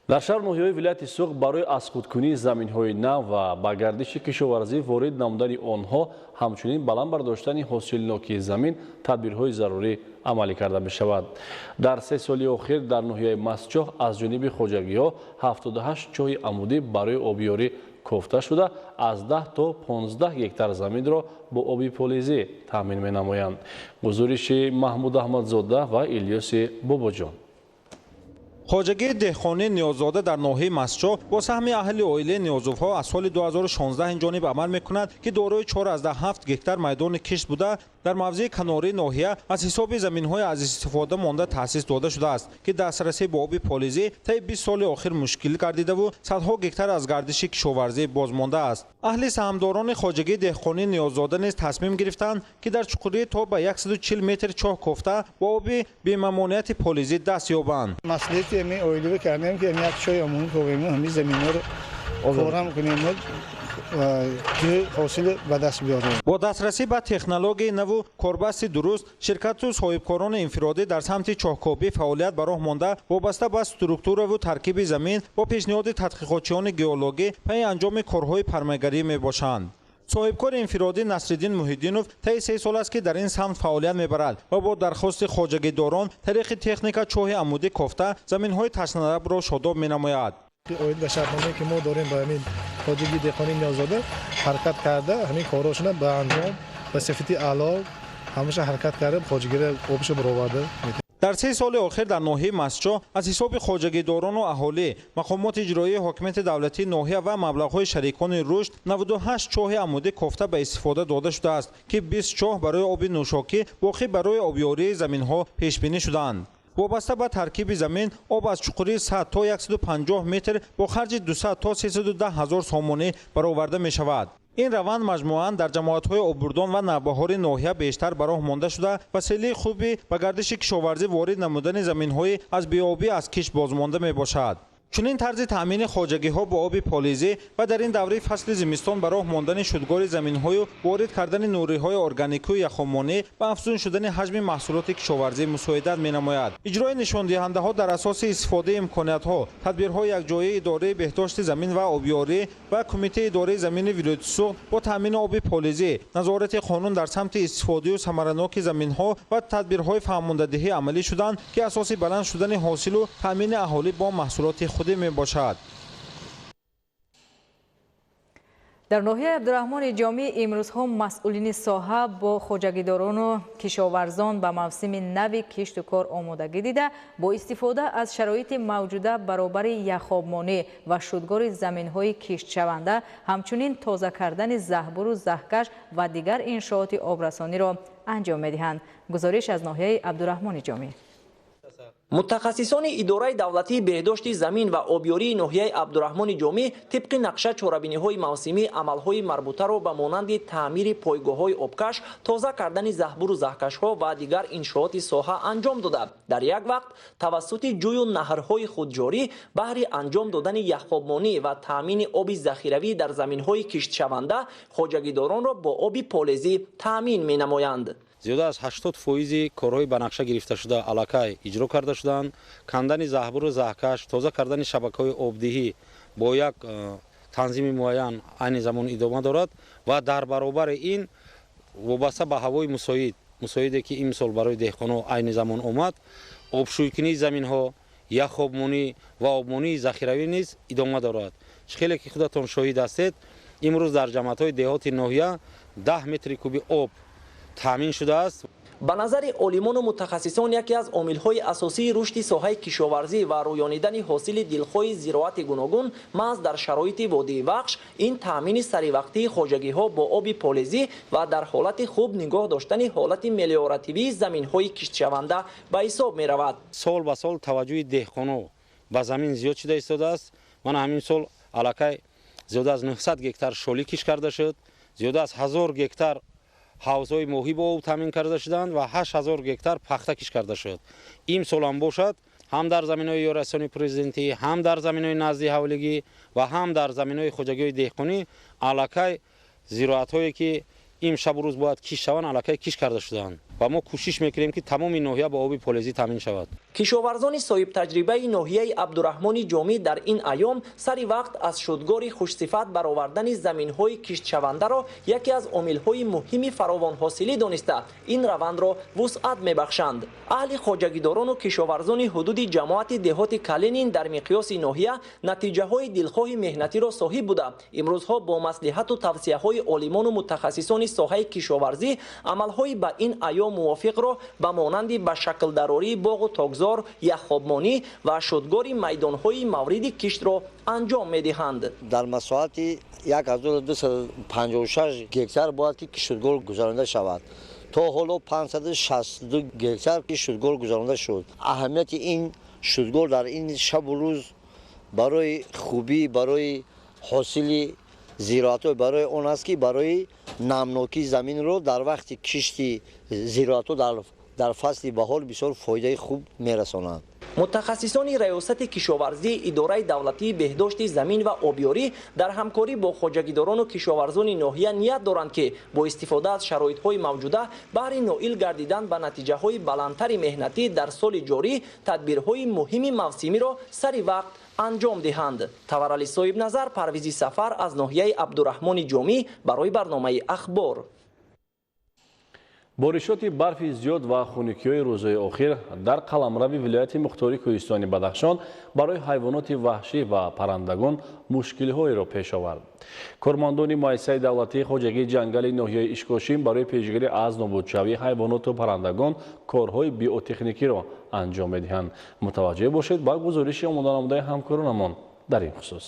در شهر ناحیه‌های ولایت سوخت برای اسقطکنی زمین‌های نو و با گردش کشاورزی وارد نمودن آنها همچنین بلند برداشتن حاصلناکی زمین تدبیرهای ضروری عملی کرده می‌شود. در 3 سال اخیر در ناحیه مسجد از جانب خواجگی‌ها 78 چاه عمودی برای آبیاری کوفته شده از 10 تا 15 گکتار زمین را با آبی پولیزی تامین می‌نمایند. گزارش محمود احمدزاده و الیاس باباجان. хоҷагии деҳқонӣ Ниёззода дар ноҳияи Масчо бо саҳми аҳли оилаи Ниёзовҳо аз соли 2016 инҷониб амал мекунад, ки дорои 4,7 гектар майдони кишт буда, дар мавзеи канории ноҳия аз ҳисоби заминҳои аз истифода монда таъсис дода шудааст, ки дастрасӣ ба оби полизӣ таи 20 соли охир мушкил гардидаву садҳо гектар аз гардиши кишоварзӣ бозмондааст. аҳли саҳмдорони хоҷагии деҳқонӣ Ниёззода низ тасмим гирифтанд, ки дар чуқурии то ба 140 метр чоҳ кофта бо оби бемамонияти полизӣ даст ёбанд. Ми оилавӣ кардем ки як чой амонӣ ковем ҳамин заминҳоро корам кунем ки ҳосил ба даст биёрем. бо дастрасӣ ба технологияи наву корбасти дуруст, ширкату соҳибкорони инфиродӣ дар самти чоҳкобӣ фаъолият ба роҳ монда, вобаста ба структураву таркиби замин бо пешниҳоди тадқиқотчиёни геологӣ пайи анҷоми корҳои пармагарӣ мебошанд. соҳибкори инфиродӣ Насриддин Муҳиддинов таи 3 сол аст, ки дар ин самт фаъолият мебарад ва бо дархости хоҷагидорон тариқи техника чоҳи амудӣ кофта заминҳои ташнарабро шодоб менамояд. оид ба шартномае ки мо дорем ба ҳамин хоҷагии деҳқонии Ниёззода ҳаракат карда ҳамин корҳошона ба анҷом ба сифати аъло ҳамаша ҳаракат карда хоҷагиро обшо бароварда. дар 3 соли охир дар ноҳияи Масчо аз ҳисоби хоҷагидорону аҳолӣ, мақомоти иҷроии ҳокимияти давлатии ноҳия ва маблағҳои шарикони рушд 98 чоҳи амудӣ кофта ба истифода дода шудааст, ки 20 чоҳ барои оби нӯшокӣ, боқӣ барои обёрии заминҳо пешбинӣ шудаанд. вобаста ба таркиби замин, об аз чуқурии 100 то 150 метр бо харҷи 200 то 310 ҳазор сомонӣ бароварда мешавад. ин раванд маҷмуан дар ҷамоатҳои обурдон ва навбаҳори ноҳия бештар ба роҳ монда шуда, василаи хуби ба гардиши кишоварзӣ ворид намудани заминҳои аз беобӣ аз кишт бозмонда мебошад. чунин тарзи таъмини хоҷагиҳо бо оби полизӣ ва дар ин давраи фасли зимистон ба роҳ мондани шудгори заминҳою ворид кардани нуриҳои органикию яхомонӣ ба афзун шудани ҳаҷми маҳсулоти кишоварзӣ мусоидат менамояд. иҷрои нишондиҳандаҳо дар асоси истифодаи имкониятҳо, тадбирҳои якҷояи идораи беҳдошти замин ва обёрӣ ва кумитаи идораи замини вилояти суғд бо таъмини оби полизӣ, назорати қонун дар самти истифодаю самараноки заминҳо ва тадбирҳои фаҳмондадиҳӣ амалӣ шуданд, ки асоси баланд шудани ҳосилу таъмини аҳолӣ бо маҳсулоти خودی می باشد. در ناحیه عبدالرحمن جامی امروزها مسئولین ساحه با خوجگیداران و کشاورزان به موسم نو کشت و کار آمادگی دیده با استفاده از شرایط موجوده برابر یخابمانی و شودگار زمین‌های کشت شونده، همچنین تازه کردن زهبور و زهکش و دیگر انشاءات آبرسانی را انجام می‌دهند. گزارش از ناحیه عبدالرحمن جامی. متخصصان اداره دولتی بهداشت زمین و آبیاری ناحیه عبدالرحمن جامی طبق نقشه چاره‌بینی‌های موسمی عمل‌های مربوطه را به مانند تعمیر پایگاه‌های آبکش، تازه کردن زهبور و زهکش‌ها و دیگر انشاءات ساحه انجام داده. در یک وقت توسط جوی و نهرهای خودجاری بهر انجام دادن یخابمانی و تامین آب ذخیروی در زمین‌های کشت شونده، خوجگیداران را با آب پالزی تامین می‌نمایند. زیاده از 80% کارهای به نقشه گرفته شده علاقه اجرا کرده شدند. کندن زهبور و زهکش، تازه کردن شبکه‌های آبدهی با یک تنظیم معین عین زمان ادامه دارد و در برابر این وابسته به هوای مساعدی که این سال برای دهقانان عین زمان آمد، آبشویکنی زمین‌ها، یخابمانی و آبمانی ذخیروی نیز ادامه دارد. خیلی که خودتان شاهد هستید، امروز در جماعت‌های دهات ناحیه 10 متر کوبی آب تامین شده است. به نظر عالمان و متخصصان یکی از عامل‌های اساسی رشد ساحه کشاورزی و رویانیدن حاصل دلخواه زراعت گوناگون محض در شرایط وادی وخش این تامین سری وقتی خوجگی‌ها با آب پالزی و در حالت خوب نگاه داشتن حالت ملیوراتیوی زمین‌های کشت شونده به حساب می‌رود. سال به سال توجه دهقانان به زمین زیاد شده ایستاده است. من همین سال علاقه زیاد از 900 گکتار شالی کش کرده شد، زیاد از 1000 گکتار حوضهای ماهی با او تامین کرده شدند و 8000 گکتار پخته کش کرده شد. این سال هم باشد هم در زمین‌های یارسانی پرزیدنتی، هم در زمین‌های نزدی حوالگی و هم در زمین‌های خوجگی دهقانی علاقه زراعت‌هایی که امشب و روز باید کش شوند علاقه کش کرده شدند و ما کوشش می‌کنیم که تمام ناحیه با آب پالزی تامین شود. کشاورزان صاحب تجربه ناحیه عبدالرحمن جامی در این ایام سری وقت از شودگار خوشصفت برآوردن زمین‌های کشت شونده را یکی از عامل‌های مهم فراوان حاصلی دانسته این روند را وسعت می‌بخشند. اهل خواجگیداران و کشاورزان حدود جماعت دهات کلینین در مقیاس ناحیه نتیجه‌های دلخواه مهنتی را صاحب بوده. امروزها با مصلحت و توصیه‌های عالمان و متخصصان ساحه کشاورزی عمل‌های به این ایام نوحیا موافقро ба монанди ба шаклдарории боғу тогзор, яхобмонӣ ва шудгори майдонҳои мавриди киштро анҷом медиҳанд. дар масоҳати 1256 гектар бояд ки киштгор гузаронда шавад. то ҳоло 562 гектар киштгор гузаронда шуд. аҳамияти ин шудгор дар ин шабу рӯз барои хубӣ, барои ҳосили зироатҳо, барои он аст ки барои намнокии заминро дар вақти кишти зироатҳо дар фасли баҳор бисёр фоидаи хуб мерасонанд. мутахассисони раёсати кишоварзии идораи давлатии беҳдошти замин ва обёрӣ дар ҳамкорӣ бо хоҷагидорону кишоварзони ноҳия ният доранд ки бо истифода аз шароитҳои мавҷуда баҳри ноил гардидан ба натиҷаҳои баландтари меҳнатӣ дар соли ҷорӣ тадбирҳои муҳими мавсимиро сари вақт анҷом диҳанд. Таварали соҳибназар, Парвизи Сафар аз ноҳияи Абдураҳмони Ҷомӣ барои барномаи ахбор. боришоти барфи зиёд ва хунукиёи рӯзҳои охир дар қаламрави вилояти мухтории Кӯҳистони Бадахшон барои ҳайвоноти ваҳшӣ ва паррандагон мушкилиҳоеро пеш овард. Кормандони муассисаи давлатии хоҷагии ҷангали ноҳияи Ишкошим барои пешгирӣ аз нобудшавии ҳайвоноту паррандагон корҳои биотехникиро анҷом медиҳанд. Мутаваҷҷеҳ бошед ба гузориши омода намудаи ҳамкоронамон дар ин хусус.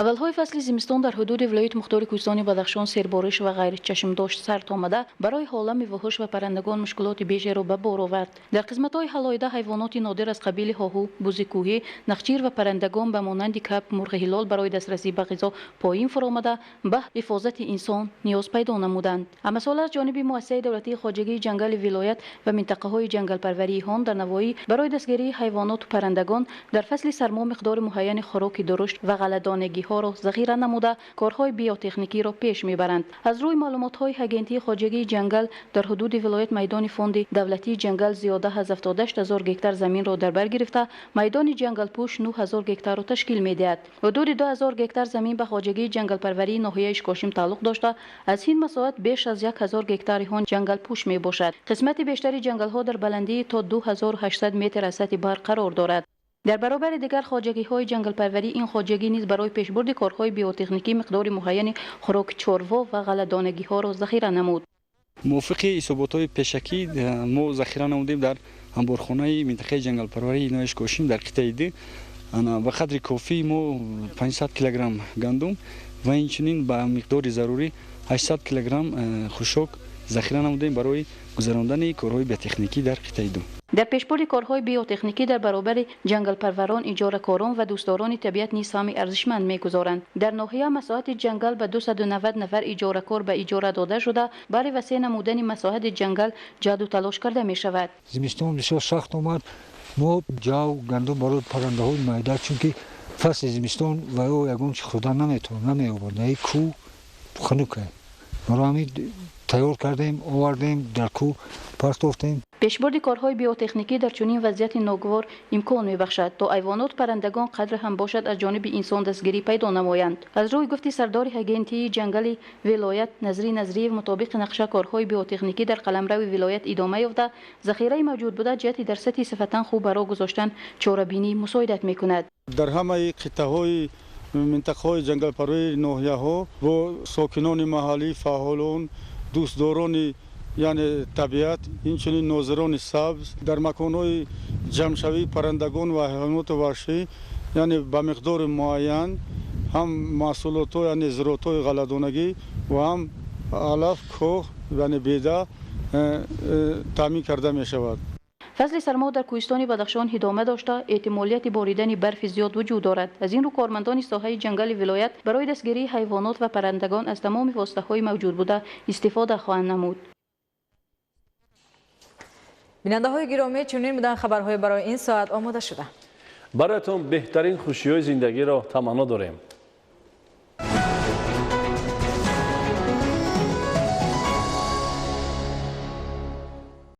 аввалҳои фасли зимистон дар ҳудуди вилояти мухтори Кӯҳистони Бадахшон сербориш ва ғайричашмдошт сард омада барои ҳолами вуҳуш ва паррандагон мушкилоти бежеро ба бор овард. Дар қисматҳои ҳалоида ҳайвоноти нодир аз қабили ҳоҳу, бузи кӯҳӣ, нахчир ва паррандагон ба монанди кап, мурғи ҳилол барои дастрасӣ ба ғизо поин фуромада ба ҳифозати инсон ниёз пайдо намуданд. Амасола аз ҷониби муассисаи давлатии хоҷагии ҷангали вилоят ва минтақаҳои ҷангалпарварии ҳон дар Навоӣ барои дастгирии ҳайвоноту паррандагон дар фасли сармо миқдори муайяни хӯроки дурушт ва ғалладонагиҳоро захира намуда корҳои биотехникиро пеш мебаранд. Аз рӯи маълумотҳои агентии хоҷагии ҷангал дар ҳудуди вилоят майдони фонди давлатии ҷангал зиёда аз 78000 гектар заминро дар бар гирифта, майдони ҷангалпӯш 9000 гектарро ташкил медиҳад. ҳудуди 2000 гектар замин ба хоҷагии ҷангалпарварии ноҳияи Ишкошим тааллуқ дошта, аз ин масоҳат беш аз 1000 гектари он ҷангалпӯш мебошад. қисмати бештари ҷангалҳо дар баландии то 2800 метр аз сатҳи бар қарор дорад. дар баробари дигар хоҷагиҳои ҷангалпарварӣ ин хоҷагӣ низ барои пешбурди корҳои биотехникӣ миқдори муайяни хӯроки чорво ва ғалладонагиҳоро захира намуд. мувофиқи ҳисоботҳои пешакӣ мо захира намудем дар амборхонаи минтақаи ҷангалпарварии ноҳияи Ишкошим дар қитъаи Д ба қадри кофӣ мо 500 килограмм гандум ва инчунин ба миқдори зарурӣ 800 килограмм хушок захира намудем барои гузарондани корҳои биотехникӣ дар қитъаи Д. дар пешбурди корҳои биотехникӣ дар баробари ҷангалпарварон, иҷоракорон ва дӯстдорони табиат низ ҳами арзишманд мегузоранд. дар ноҳия масоҳати ҷангал ба 290 нафар иҷоракор ба иҷора дода шуда, барои васеъ намудани масоҳати ҷангал ҷаҳду талош карда мешавад. зимистон бисёр сахт омад. мо ҷав гандум барои паррандаҳои майда, чунки фасли зимистон ва ё ягон чи хӯрда наметавонад, намеёбад. кӯ хунука. маро ҳамин тайёр кардем, овардем, дар кӯ партофтем. пешбурди корҳои биотехникӣ дар чунин вазъияти ногувор имкон мебахшад, то айвонот паррандагон қадр ҳам бошад аз ҷониби инсон дастгирӣ пайдо намоянд. аз рӯи гуфти сардори агентии ҷангали вилоят Назри Назриев, мутобиқи нақша корҳои биотехникӣ дар қаламрави вилоят идома ёфта, захираи мавҷуд буда ҷиҳати дар сатҳи сифатан хуб баро гузоштан чорабинӣ мусоидат мекунад. дар ҳамаи қитъаҳои минтақаҳои ҷангалпарварии ноҳияҳо бо сокинони маҳаллӣ, фаъолон, дӯстдорони яъне табиат, инчунин нозирони сабз дар маконҳои ҷамъшавии паррандагон ва ҳайвоноти ваҳшӣ, яъне ба миқдори муайян ҳам маҳсулотҳо, яъне зироатҳои ғалладонагӣ ва ҳам алаф, коҳ, яъне беда таъмин карда мешавад. фасли сармо дар Кӯҳистони Бадахшон идома дошта, эҳтимолияти боридани барфи зиёд вуҷуд дорад. аз ин рӯ кормандони соҳаи ҷангали вилоят барои дастгирии ҳайвонот ва паррандагон аз тамоми воситаҳои мавҷуд буда истифода хоҳанд намуд. бинандаҳои гиромӣ, чунин буданд хабарҳои барои ин соат омода шуда. бароятон беҳтарин хушиҳои зиндагиро таманно дорем.